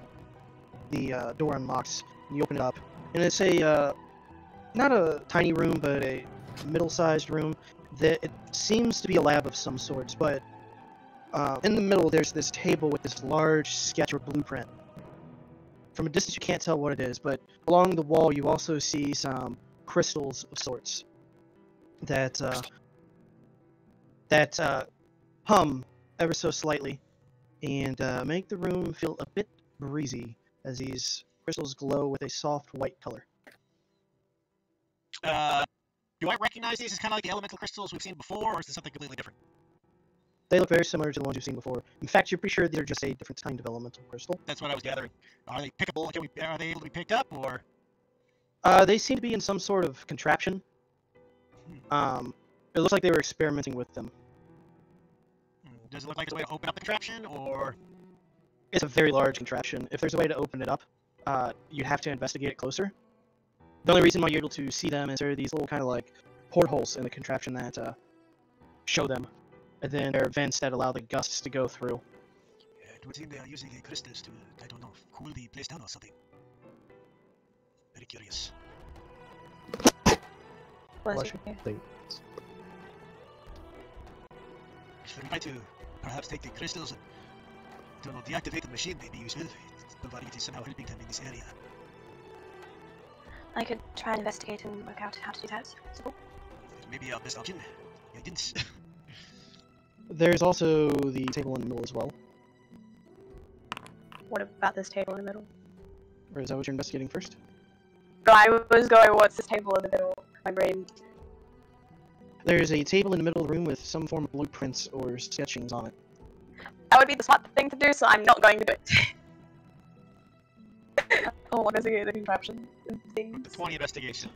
the door unlocks, and you open it up, and it's a, not a tiny room, but a middle-sized room that it seems to be a lab of some sorts, but in the middle there's this table with this large sketch or blueprint. From a distance you can't tell what it is, but along the wall you also see some crystals of sorts that hum ever so slightly and make the room feel a bit breezy as these crystals glow with a soft white color. Do I recognize these as kind of like the elemental crystals we've seen before, or is this something completely different? They look very similar to the ones you've seen before. In fact, you're pretty sure they're just a different kind of elemental crystal. That's what I was gathering. Are they pickable? Are they able to be picked up, or? They seem to be in some sort of contraption. It looks like they were experimenting with them. Does it look like there's a way to open up the contraption, or? It's a very large contraption. If there's a way to open it up, you'd have to investigate it closer. The only reason why you're able to see them is there are these little kind of like portholes in the contraption that show them. And then there are vents that allow the gusts to go through. It would seem they are using crystals to, I don't know, cool the place down or something. Very curious. Bless you. If we try to perhaps take the crystals and, I don't know, deactivate the machine may be useful, providing it is somehow helping them in this area. I could try and investigate and work out how to do that. So. Maybe our best option. Guidance. There's also the table in the middle as well. What about this table in the middle? Or is that what you're investigating first? I was going, what's this table in the middle? My brain. There's a table in the middle of the room with some form of blueprints or sketchings on it. That would be the smart thing to do, so I'm not going to do it. I'll investigate the contraption and things. 20 investigation.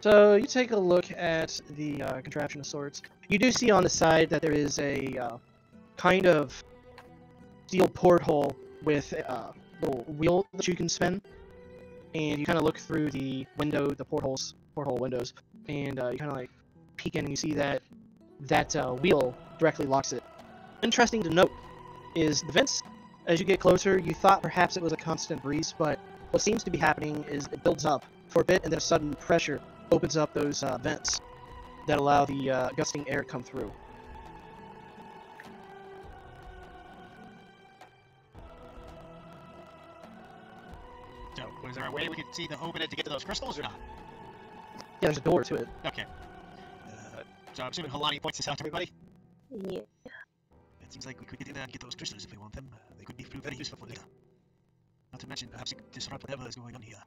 So you take a look at the contraption of sorts. You do see on the side that there is a kind of steel porthole with a little wheel that you can spin. And you kind of look through the window, the porthole windows, and you kind of like peek in and you see that wheel directly locks it. Interesting to note is the vents. As you get closer, you thought perhaps it was a constant breeze, but what seems to be happening is it builds up for a bit and then a sudden pressure opens up those vents that allow the gusting air to come through. So, was there a way we could see to open it to get to those crystals or not? Yeah, there's a door to it. Okay. So I'm assuming Halani points this out to everybody? Yeah. It seems like we could get in there and get those crystals if we want them. They could be very useful for later. Not to mention, perhaps disrupt whatever is going on here.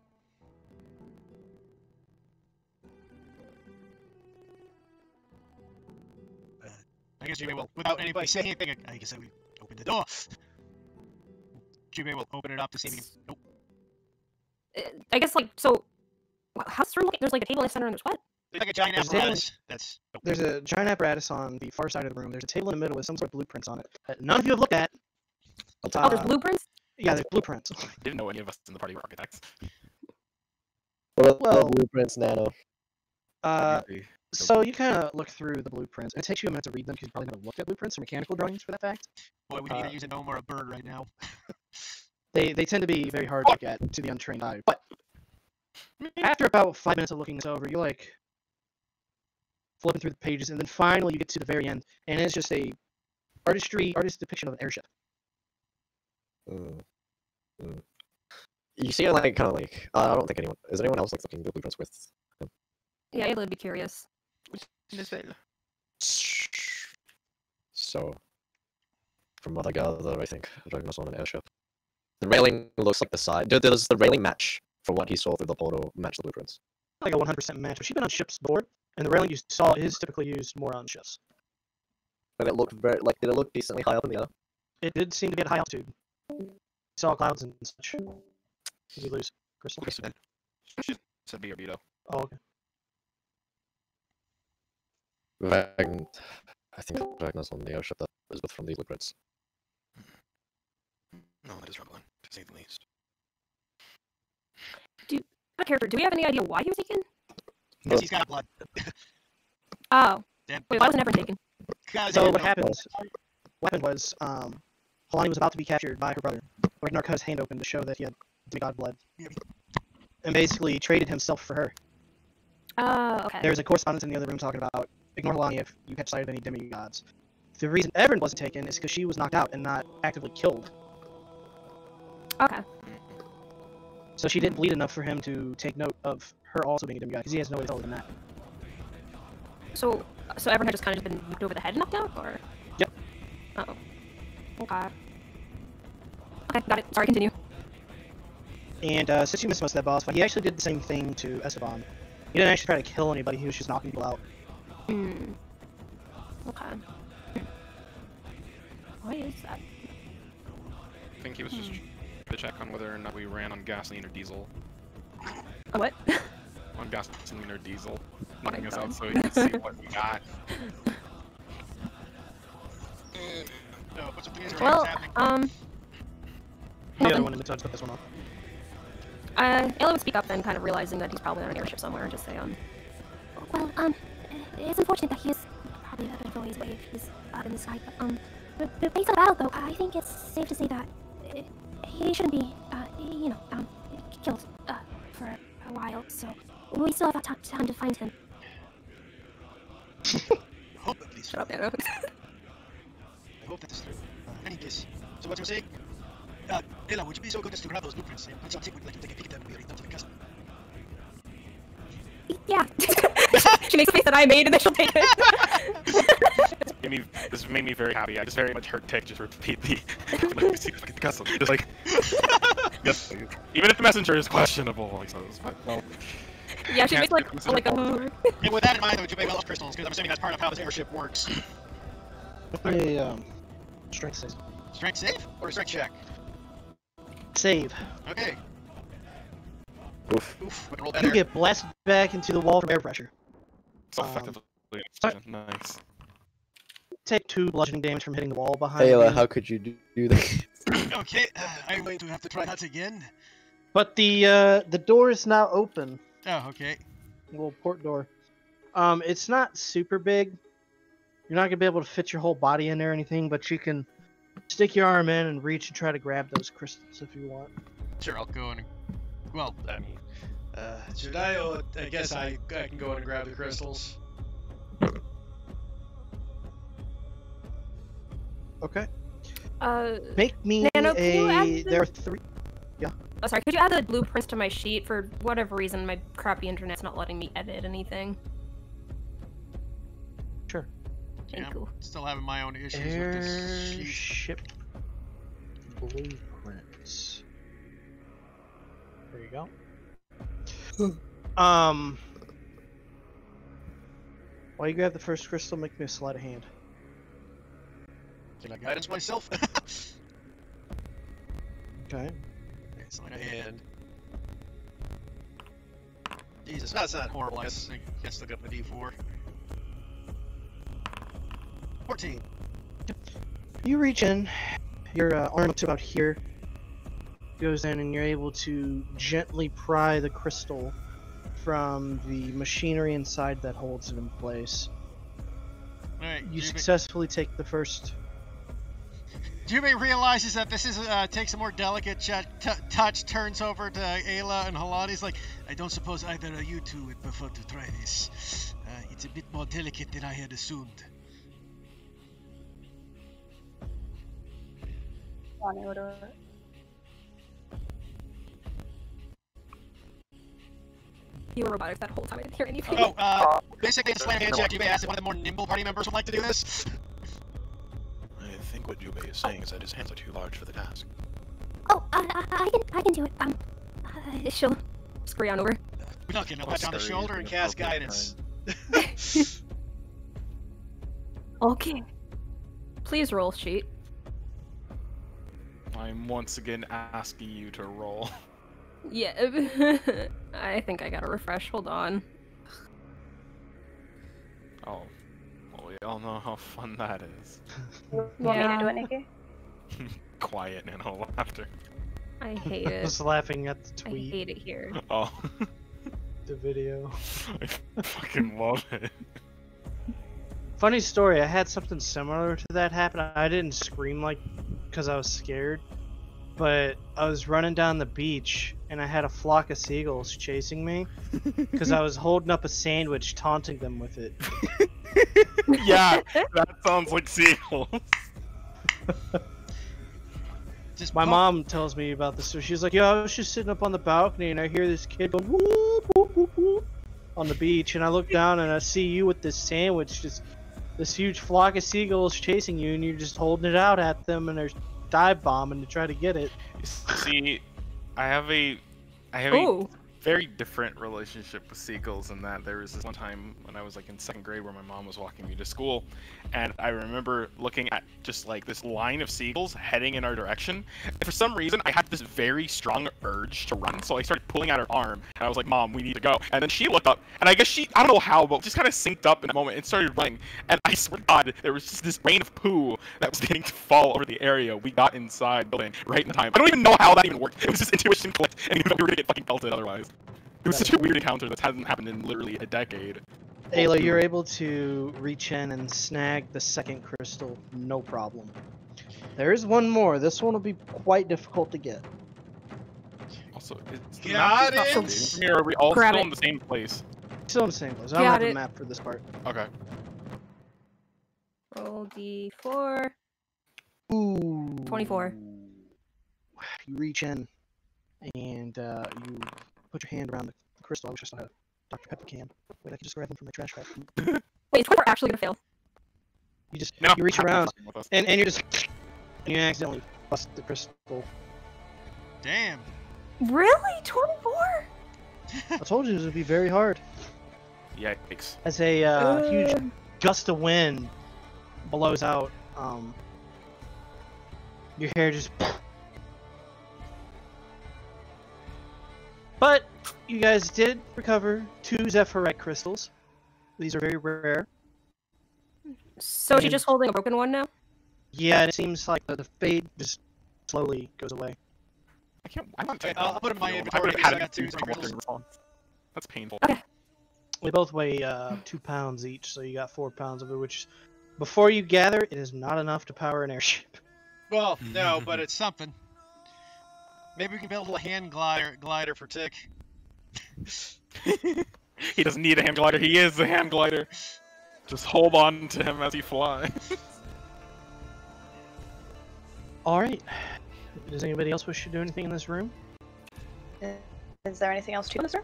I guess Jimmy will, without anybody saying anything, I guess I will open the door. Jimmy will open it up to see if he can... Nope. I guess, like, so... How's this room looking? There's, like, a table in the center and there's what? There's like a giant apparatus. That's... Nope. There's a giant apparatus on the far side of the room. There's a table in the middle with some sort of blueprints on it that none of you have looked at. Oh, there's blueprints? Yeah, there's blueprints. Didn't know any of us in the party were architects. Well, Well- blueprints, Nano. So you kind of look through the blueprints, and it takes you a minute to read them because you probably never looked at blueprints or mechanical drawings for that fact. Boy, we need to use a gnome or a bird right now. They tend to be very hard to look at to the untrained eye. But after about 5 minutes of looking this over, you're like flipping through the pages, and then finally you get to the very end, and it's just a artist depiction of an airship. You see it like kind of like I don't think anyone is anyone else like looking at the blueprints with him? Yeah, I'd be curious. So, from what I gather, I think Ragnar's on an airship. The railing looks like the side. Does the railing match from what he saw through the portal match the blueprints? Like a 100% match. But she's been on ships before, and the railing you saw is typically used more on ships. But it looked very like did it look decently high up in the air? It did seem to be at high altitude. You saw clouds and such. Did you lose Crystal? Said BRB though. Oh, okay. I think Ragnar's on the airship that is built from these blueprints. No, that is troubling, to say the least. Do we have any idea why he was taken? Because he's got blood. Oh. Damn. Wait, why wasn't everyone taken? So what happened was, Helani was about to be captured by her brother. Ragnar cut his hand open to show that he had demigod blood. And basically traded himself for her. Oh, okay. There's a correspondence in the other room talking about, ignore Helani if you catch sight of any demigods. The reason Everin wasn't taken is because she was knocked out and not actively killed. Okay. So she didn't bleed enough for him to take note of her also being a demigod, because he has no way to tell than that. So everyone had just kind of been knocked over the head and knocked out, or? Yep. Uh-oh. Okay. Okay, got it. Sorry, continue. And since you missed most of that boss fight, he actually did the same thing to Esteban. He didn't actually try to kill anybody, he was just knocking people out. Hmm. Okay. Why is that? I think he was just to check on whether or not we ran on gasoline or diesel. On what? On gasoline or diesel. Oh Knocking my us God. out so he could see what we got. Well, The other one in the touch, put this one off. Ayla would speak up then, kind of realizing that he's probably on an airship somewhere, and just say, Well, it's unfortunate that he is probably a bit of a ways away if he's up in the sky, but based on the battle, though, I think it's safe to say that he shouldn't be, killed, for a while, so we still have time to find him. Hope at least. Shut up, Nano. I hope that is true. Any case, so what you're saying? Ayla, would you be so good as to grab those blueprints and punch something would like to take a peek at them when we return to the castle? Yeah. She makes a face that I made, and then she'll take it. This made me very happy. I just very much heard Tick just repeat the like, see if I get the castle. Just like, yes, even if the messenger is questionable, like so. But, well, Yeah, she makes like a. And with that in mind, though, would you make all those crystals? Because I'm assuming that's part of how this airship works. A strength save. Strength save or a strength check? Save. Okay. Oof. Oof. We can roll You better. get blasted back into the wall from air pressure. so effectively, nice. Take 2 bludgeoning damage from hitting the wall behind Ayla, you. how could you do that? Okay, I'm going to have to try that again. But the door is now open. Oh, okay. Little port door. It's not super big. You're not gonna be able to fit your whole body in there or anything, but you can stick your arm in and reach and try to grab those crystals if you want. Sure, I'll go and... Well, I mean... should I? Or I guess I can go in and grab the crystals. Okay. Make me Nano, can you add There are 3. Oh, sorry. Could you add the blueprints to my sheet? For whatever reason, my crappy internet's not letting me edit anything. Sure. Thank you. Still having my own issues with this sheet. Airship blueprints. There you go. While you grab the first crystal, make me a sleight of hand. Can I guidance myself? Okay. Sleight of hand. Jesus, that's not horrible. I guess look up the D4. 14. You reach in, your arm up to about here, goes in, and you're able to gently pry the crystal from the machinery inside that holds it in place. Right, You successfully take the first. Jubei realizes that this is takes a more delicate touch, turns over to Ayla and Halani. He's like, I don't suppose either of you two would prefer to try this. It's a bit more delicate than I had assumed. Lonnie would order it. You were robotic that whole time. I didn't hear anything. Oh, basically, the slam hand check. Jubei asked if one of the more nimble party members would like to do this. I think what Jubei is saying is that his hands are too large for the task. Oh, I can do it. She'll scurry on over. We're not getting a pat on the shoulder and cast guidance. Okay. Please roll sheet. I'm once again asking you to roll. Yeah. I think I gotta refresh. Hold on. Oh. Oh yeah. all know how fun that is. You want me to do Yeah. it, Nikki? Quiet and no laughter. I hate I it. was laughing at the I tweet, hate it here. Oh, the video. I fucking love it. Funny story, I had something similar to that happen. I didn't scream like because I was scared, but I was running down the beach and I had a flock of seagulls chasing me because I was holding up a sandwich, taunting them with it. Yeah, that sounds like seagulls. Just My pump- mom tells me about this, so she's like, "Yeah, I was just sitting up on the balcony and I hear this kid going whoop whoop whoop whoop on the beach, and I look down and I see you with this sandwich, just this huge flock of seagulls chasing you, and you're just holding it out at them, and they're dive bombing to try to get it." See, I have a Ooh. very different relationship with seagulls in that there was this one time when I was like in 2nd grade where my mom was walking me to school, and I remember looking at just like this line of seagulls heading in our direction, and for some reason I had this very strong urge to run, so I started pulling at her arm, and I was like, "Mom, we need to go." And then she looked up, and I guess I don't know how, but just kind of synced up in that moment and started running, and I swear to God, there was just this rain of poo that was beginning to fall over the area. We got inside the building right in the time. I don't even know how that even worked. It was just intuition clicked, and we knew that we were gonna get fucking pelted otherwise. It was such a weird encounter that hasn't happened in literally a decade. Ayla, you're able to reach in and snag the second crystal, no problem. There is one more. This one will be quite difficult to get. Also, it's the Got map just not it! updating from here. Are we all Grab still it. in the same place? Still in the same place. I don't Got have a it. map for this part. Okay. Roll D4. Ooh. 24. You reach in and you put your hand around the crystal. I wish I still had a Dr. Pepper can. Wait, I can just grab them from my trash bag. Wait, is 24 actually gonna fail? You just No, you reach have around fun with us. and you just and you accidentally bust the crystal. Damn. Really? 24? I told you this would be very hard. Yikes. As a huge gust of wind blows out, your hair just. But you guys did recover 2 Zephyrite crystals. These are very rare. So she's just holding a broken one now? Yeah, it seems like the fade just slowly goes away. I can't. I'm not. I'll put it in my I inventory would have because had I got to 2 do crystals. something response. That's painful. Okay. They both weigh 2 pounds each, so you got 4 pounds of it, which, before you gather, it is not enough to power an airship. Well, no, but it's something. Maybe we can build a little hand glider for Tick. He doesn't need a hand glider. He is the hand glider. Just hold on to him as he flies. Alright. Does anybody else wish to do anything in this room? Is there anything else to do, sir?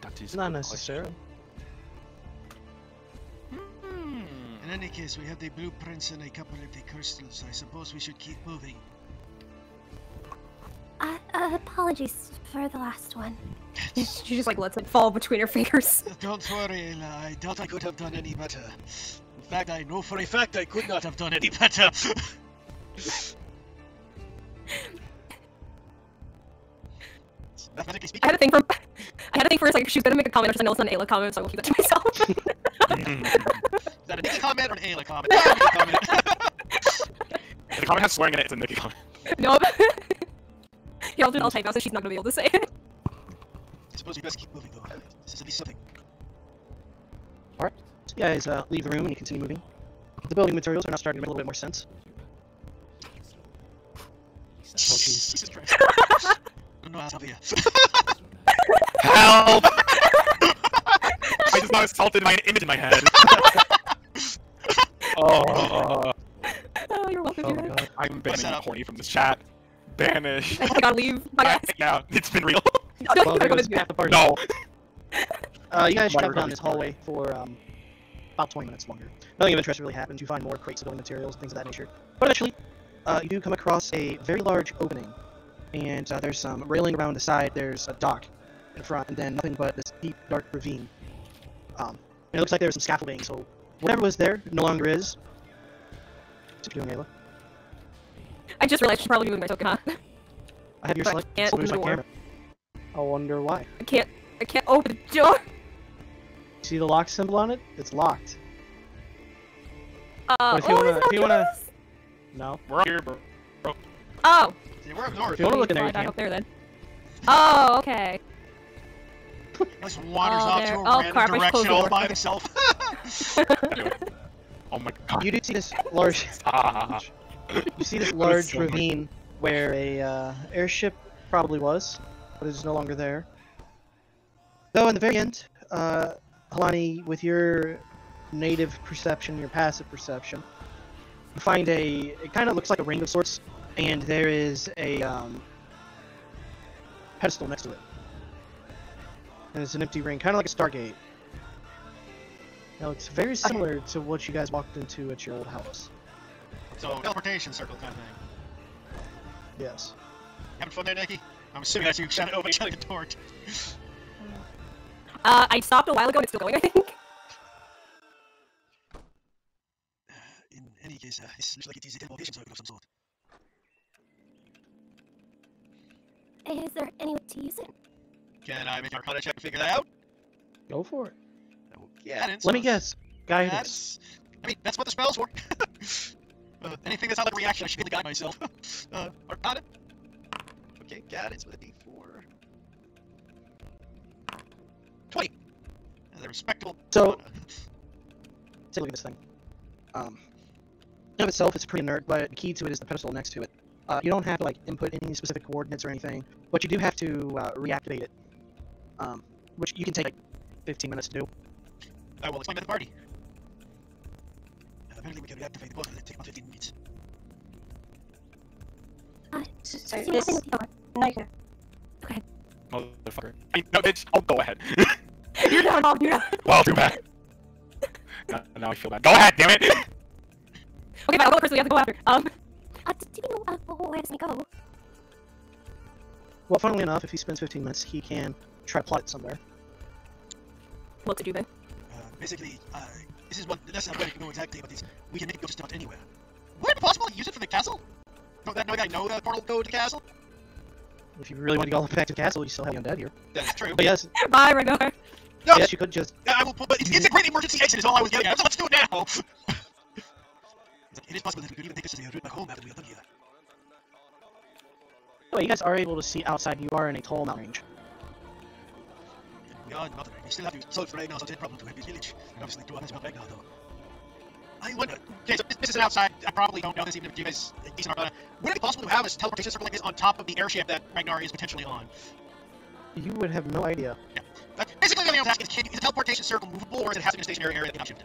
That is a Not good necessarily. question. In any case, we have the blueprints and a couple of the crystals. I suppose we should keep moving. Apologies for the last one. She just like lets it fall between her fingers. Don't worry, Ayla. I doubt I could have done any better. In fact, I know for a fact I could not have done any better. Mathematically I speaking, had a thing for a second. She was gonna make a comment, I know it's an Ayla comment, so I will keep that to myself. is that a Nikki comment or an Ayla comment? It's a Nikki comment. If the comment has swearing in it, it's a Nikki comment. Nope. Yeah, I'll type out so she's not gonna be able to say it. I suppose we best keep moving, though. This is at least something. Alright. So you guys leave the room and you continue moving. The building materials are now starting to make a little bit more sense. Oh, jeez. Jesus Christ. I don't know how to help you. Help! I just now assaulted my image in my head. Oh, Oh, you're welcome, Oh my Jared. god. I'm banning Set up. Horny from this chat. Banish. I gotta leave. Bye, guys. Yeah, it's been real. No, no, Well, you there gotta goes go half the party. No. You guys Why travel we're down going this to start. hallway for about 20 minutes longer. Nothing of interest really happens. You find more crates of building materials, things of that nature. But eventually, you do come across a very large opening. And there's some railing around the side, there's a dock in front, and then nothing but this deep, dark ravine. And it looks like there's some scaffolding, so whatever was there no longer is. What's you doing, Ayla? I just realized she's probably doing my token, huh? I have your But I select. can't So where's open my the door. camera? I wonder why. I can't open the door. See the lock symbol on it? It's locked. But if you wanna, no. We're up here, bro. Oh. See, we're up north. If you wanna look in there, you Back can. up there then. Oh, okay. Just wanders Oh, off there. to a Oh, random crap, I just closed direction the all door. by himself. Oh my god. You do see this large. You see this large so much. ravine where a airship probably was, but is no longer there. Though in the very end, Halani, with your native perception, your passive perception, you find it kind of looks like a ring of sorts, and there is a pedestal next to it. And it's an empty ring, kind of like a Stargate. Now it's very similar to what you guys walked into at your old house. So, teleportation circle kind of thing. Yes. Having fun there, Nikki? I'm assuming that's you shot it over each other the torch. I stopped a while ago and it's still going, I think. In any case, this looks like it is a teleportation circle of some sort. Is there any way to use it? Can I make an Arcana check to figure that out? Go for it. Yeah, Let me guess. Guidance. I mean, that's what the spell's for. Anything that's not like a reaction, I should be able to guide myself. Arcana. Okay, guidance with a D4. 20. That's a respectable. So, Arcana. take a look at this thing. In of itself, it's pretty inert, but the key to it is the pedestal next to it. You don't have to like input any specific coordinates or anything, but you do have to reactivate it, which you can take like 15 minutes to do. I will explain to the party. Apparently we can reactivate the button and it takes about 15 minutes. So see this... nothing with the door. No, you can... Motherfucker. I mean, no, bitch. Oh, go ahead. You're down, Bob, you're down. Well, too bad. Now I feel bad. Go ahead, damn it! Okay, fine, I'll go first, so we have to go after. Do you know where does he go? Well, funnily enough, if he spends 15 minutes, he can try to plot it somewhere. What's it do then? Basically, this is one. That's not where you can go exactly, but we can make it go just about anywhere. Would it be possible to use it from the castle? No, that guy know the portal code to the castle? If you really want to go all the way back to the castle, you still have the undead here. That's true. But yes, Bye, Ragnar. No, yes, you could just. I will put, but it's a great emergency exit is all I was getting at, so let's do it now! It is possible that we could even take this as a route back home after we are done here. Well, you guys are able to see outside. You are in a tall mountain range. We are in the mountain. We still have to solve for Ragnar, so it's a problem to Happy's village. And obviously do others about Ragnar, though. I wonder. Okay, so this is an outside. I probably don't know this, even if you guys decent Arcana. Would it be possible to have a teleportation circle like this on top of the airship that Ragnar is potentially on? You would have no idea. Yeah. Basically, the only thing I was asking is the teleportation circle movable, or is it has to be in a stationary area that cannot shift?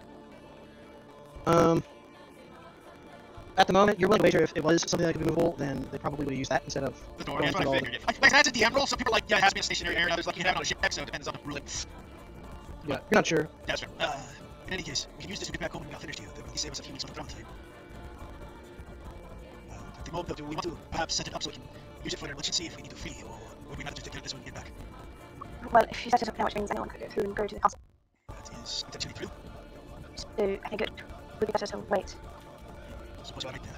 At the moment, you're willing to wager if it was something that could be movable, then they probably would use that instead of The door, going that's what through I all figured. Like, that's a DM rule. Some people are like, yeah, it has to be in a stationary area, others like, you can have it on a ship, so it depends on the ruling. Yeah, you're not sure. That's fair. In any case, we can use this to get back home when we got finished here. That will save us a few weeks on the ground time. At the moment, though, do we want to perhaps set it up so we can use it for, let's just see if we need to flee, or would we rather just take care of this when we get back? Well, if you set it up now, which means anyone could go through and go to the castle. That is potentially true. So I think it would be better to wait. Suppose I make that.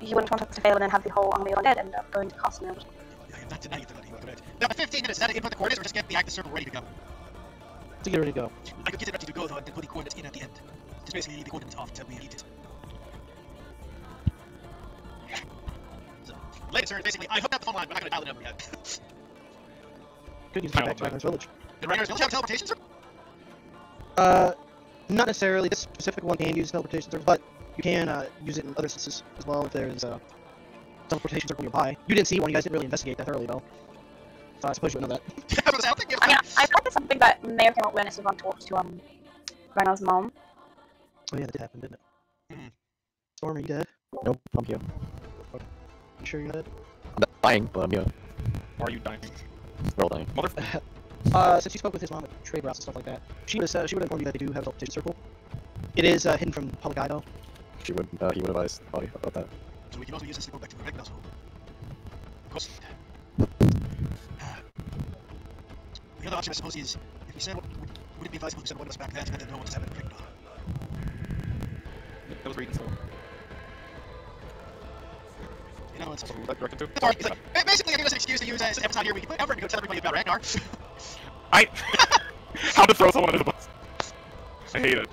You wouldn't want us to fail and then have the whole army of undead end up going to the castle now. I am not denying that you are correct. Now, for 15 minutes, is that to input the coordinates or just get the active circle ready to go? To get ready to go. I could get it ready to go though and then put the coordinates in at the end. Just basically leave the coordinates off until we need it. So, later turn, basically, I hooked up the phone line, we're not going to dial the number yet. Could use it back to Ragnar's village. Did Ragnar's village have teleportation circle? Not necessarily. This specific one can use teleportation circle, but you can use it in other instances as well if there's a teleportation circle nearby. You didn't see one. You guys didn't really investigate that thoroughly, though. So I suppose you would know that. I mean, I've heard there's something that may have come up when Esteban talked to Ragnar's mom. Oh yeah, that did happen, didn't it? Mm-hmm. Storm, are you dead? Nope, I'm here. You sure you're dead? I'm not dying, but I'm here. Why are you dying? We're all dying. Motherfucker. Since you spoke with his mom at trade routes and stuff like that, she would inform you that they do have a teleportation circle. It is hidden from public eye, though. He would advise the party about that. So we can also use this to go back to the Ragnar's home. Of course. The other option, I suppose, is if we send, would it be advisable to send one of us back there to let them know what's happened to Ragnar? That was reading slow. You know, it's also Like, directed to? it's like, basically, giving us an excuse to use since Evan's not here, we can put effort and go tell everybody about Ragnar. How to throw someone under the bus. I hate it.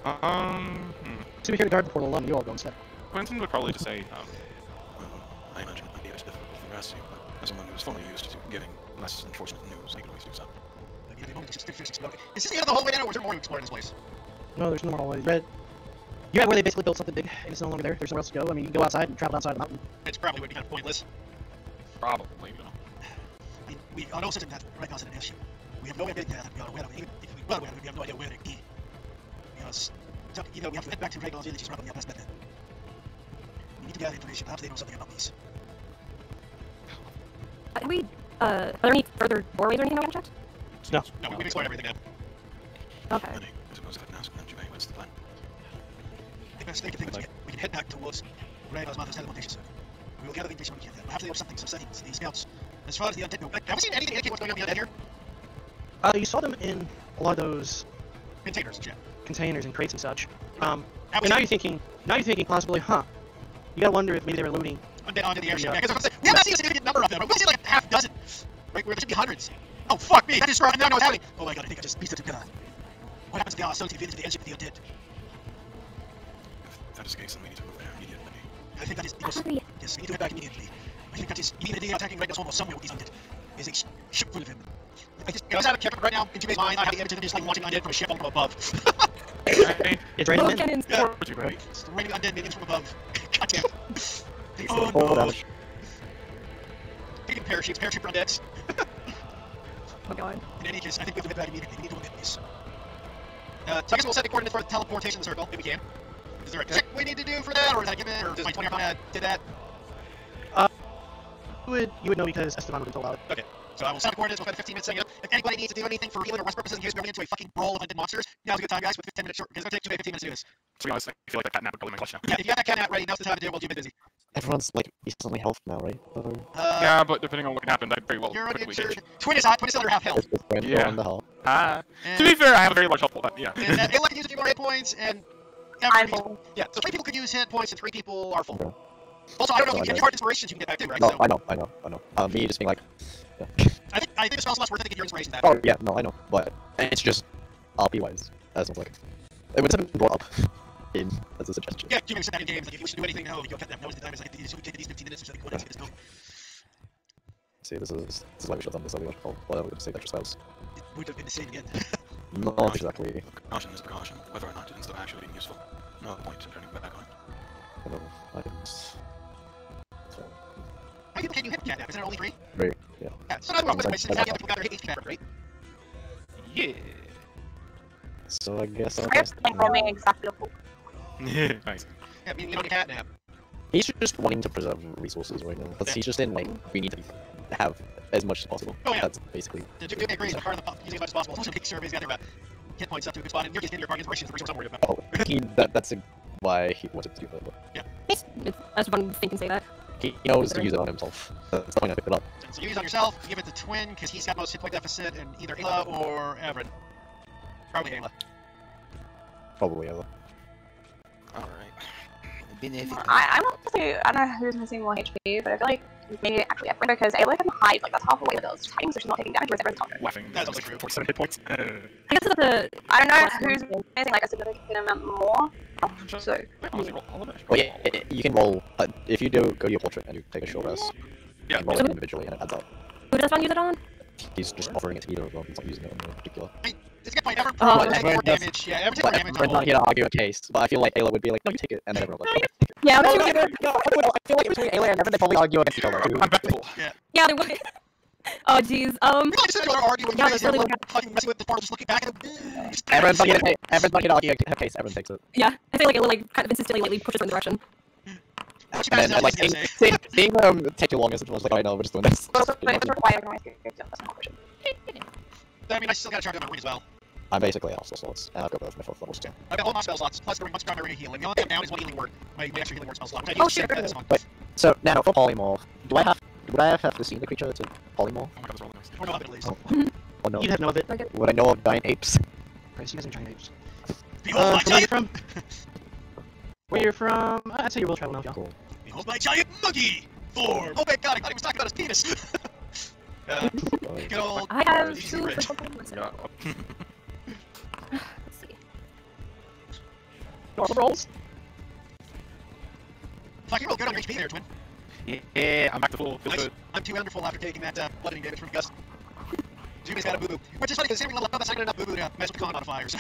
So we here to guard the portal alone, you all go instead. Quentin would probably just say, I imagine it might be a bit difficult for the rest of you, but as someone who's fully used to giving less unfortunate news, I can always do so. Is this the end of the hallway now, or is there more to explore in this place? No, there's no more hallways. Red. You have where they basically built something big, and it's no longer there. There's nowhere else to go. I mean, you can go outside and travel outside the mountain. It's probably would be kind of pointless. probably, you know. I mean, we are all certain that right now is an airship. We have no idea that we are aware of it. Even if we were aware of it, we have no idea where it is. Because either we have to head back to Ragnar's village, is probably our best bet then. We need to gather information. Perhaps they know something about these. Are there any further doorways or anything I can check? No. No, we've explored everything now. Okay. Rennie, I suppose I can ask them, Jubei, what's the plan? The best thing to think is we can head back towards Ragnar's mother's teleportation center. We will gather the information we can there. Perhaps they know something, some settings, these scouts. As far as the undead go, have we seen anything indicate what's going on with the undead here? You saw them in a lot of those Containers, yeah. containers and crates and such. And now you're thinking possibly, you gotta wonder if maybe they were looting. Undead onto the airship. Yeah, because we haven't seen a significant number of them. We've seen like a half dozen. Right, where there should be hundreds. Oh, fuck me! That just brought now know what's happening. Oh my god, I think I just beasted to God. What happens to the associated to the airship with the undead? If that is the case, then we need to move there immediately. I think that is. Yes, we need to head back immediately. I think that is immediately attacking Ragnar's home or somewhere with these undead. There's a ship full of them. I was out of character right now. In Jubei's mind, I have the image of them just like watching undead from a ship from above. It's raining men. Cannons. Yeah, it's raining undead minions from above. Goddamn. Oh no. Taking parachutes, parachute for undeads. Oh god. In any case, I think we have to head back immediately. We need to omit this. So I guess we'll set the coordinates for the teleportation circle, if we can. Is there a check we need to do for that, or is that a given, or does my 20 Arcana did that? You would know because Esteban would have told about it. Okay. So I will set the coordinates, we'll spend 15 minutes setting it up. If anybody needs to do anything for healing or rest purposes in case we run into a fucking brawl of undead monsters, now's a good time, guys, with 10 minutes short, because it's going to take 15 minutes to do this. To be honest, I feel like that cat nap would probably make clutch now. Yeah, if you have that cat out ready, now's the time to do it while you've been busy. Everyone's like decently health now, right? Yeah, but depending on what happened, I'd very well You're quickly uninjured. change. Twin is hot, Twin is still under half health. Yeah. In the hall. And- To be fair, I have a very large health pool, but yeah. And Ayla can use a few more hit points, and... I'm full. Yeah, so 3 people could use hit points, and 3 people are full. Okay. Also, I don't know if you have hard inspirations you can get back too, right? No, So, I know. Me just being like, yeah. I think the spell's less worth it to get your inspiration back. Oh yeah, no, I know, but it's just RP wise, as of like, it would have been brought up in as a suggestion. Yeah, you can sit back in games, like if you wish to do anything, no, you'll get them. Now is the time, it's like, so we take these 15 minutes, or something, what else is going? See, this is why we should have done this earlier. Well, I would have saved extra spells. It would have been the same again. Not exactly. Caution is precaution, whether or not it ends up actually being useful. No point in turning back on it. I don't know, items. How many people can you hit cat nap? Isn't it only 3? Very, yeah. Yeah, so now we're with questions. How many people got their hit HP back, right? Yeah. So I guess I'll I have just... like roaming exactly. Nice. Yeah, I mean, you don't need cat nap. He's just wanting to preserve resources right now. But he's just in like, we need to have as much as possible. Oh, yeah. That's basically... Jimmy agrees, part of the using as much as possible. Also, making sure everybody's got their hit points up to a good spot, and you're just getting your card inspiration is the resource I'm worried about. Oh, that's why he wanted to do that. But yeah. That's one thing can say that. he knows to use it on himself. That's the point I picked it up. So you use it on yourself, you give it to Twin, because he's got most hit point deficit, and either Ayla or Everett. Probably Ayla. Probably ever. Alright. I'm honestly, I don't know who's missing more HP, but I feel like maybe actually Everett, because Ayla can hide, like that's half the way with those timings, so she's not taking damage, whereas Everett's not. Laughing. That's also true. 47 hit points. I guess it's the. I don't know who's missing like a significant amount more. So. Well, yeah, you can roll, if you do go to your portrait and you take a short rest, you can roll it individually and it adds up. Who does one use it on? He's just offering it to either of them, he's not using it on in particular. It's a good point. Everett probably take more damage. Yeah, Everett take more damage. Everyone's not here to argue a case, but I feel like Ayla would be like, no, you take it, and then everyone would like, okay. Yeah, No, I feel like between Ayla and Evan, they probably argue against each other. I'm back to full. Yeah, they would. Oh jeez. We might just sit there arguing. Yeah, You guys that's really are fucking messing with the portal, just looking back at him. Everyone's not here to argue a case, everyone takes it. Yeah, I feel like it like kind of insistently lightly pushes in the direction. What you And guys know then, like, what he's gonna say. seeing them take too long is like, alright, no, we're just doing this. But it's required to that's not question. I mean, I still gotta charge up my ring as well. I'm basically at hostile slots, and I've got both my 4th levels too. I've got all my spell slots, plus the once primary healing. The only thing down is one healing word. My extra healing word spell slot. Which I Oh, use shit. this one. Wait, so now for polymorph, would I have to see the creature to polymorph? Oh my god, that's really nice. Or no, at least. Or no? You'd have no of it. Would I know of giant apes? Right, so you guys are giant apes. Behold my Where you're giant... from? Where you're from? I'd say you're will travel now, John. Cool. Behold my giant monkey form! Oh my god, I thought he was talking about his penis! Good old... I have easy two. rich. Let's see. Normal rolls. Fuck, you rolled good on your HP there, Twin. Yeah, I'm back to full. Feels Nice. good. I'm 2 wonderful after taking that bludgeoning damage from Gus. Juby's got a boo-boo. Which is funny, because every level up, that's not good enough boo-boo to mess with the con modifier, so...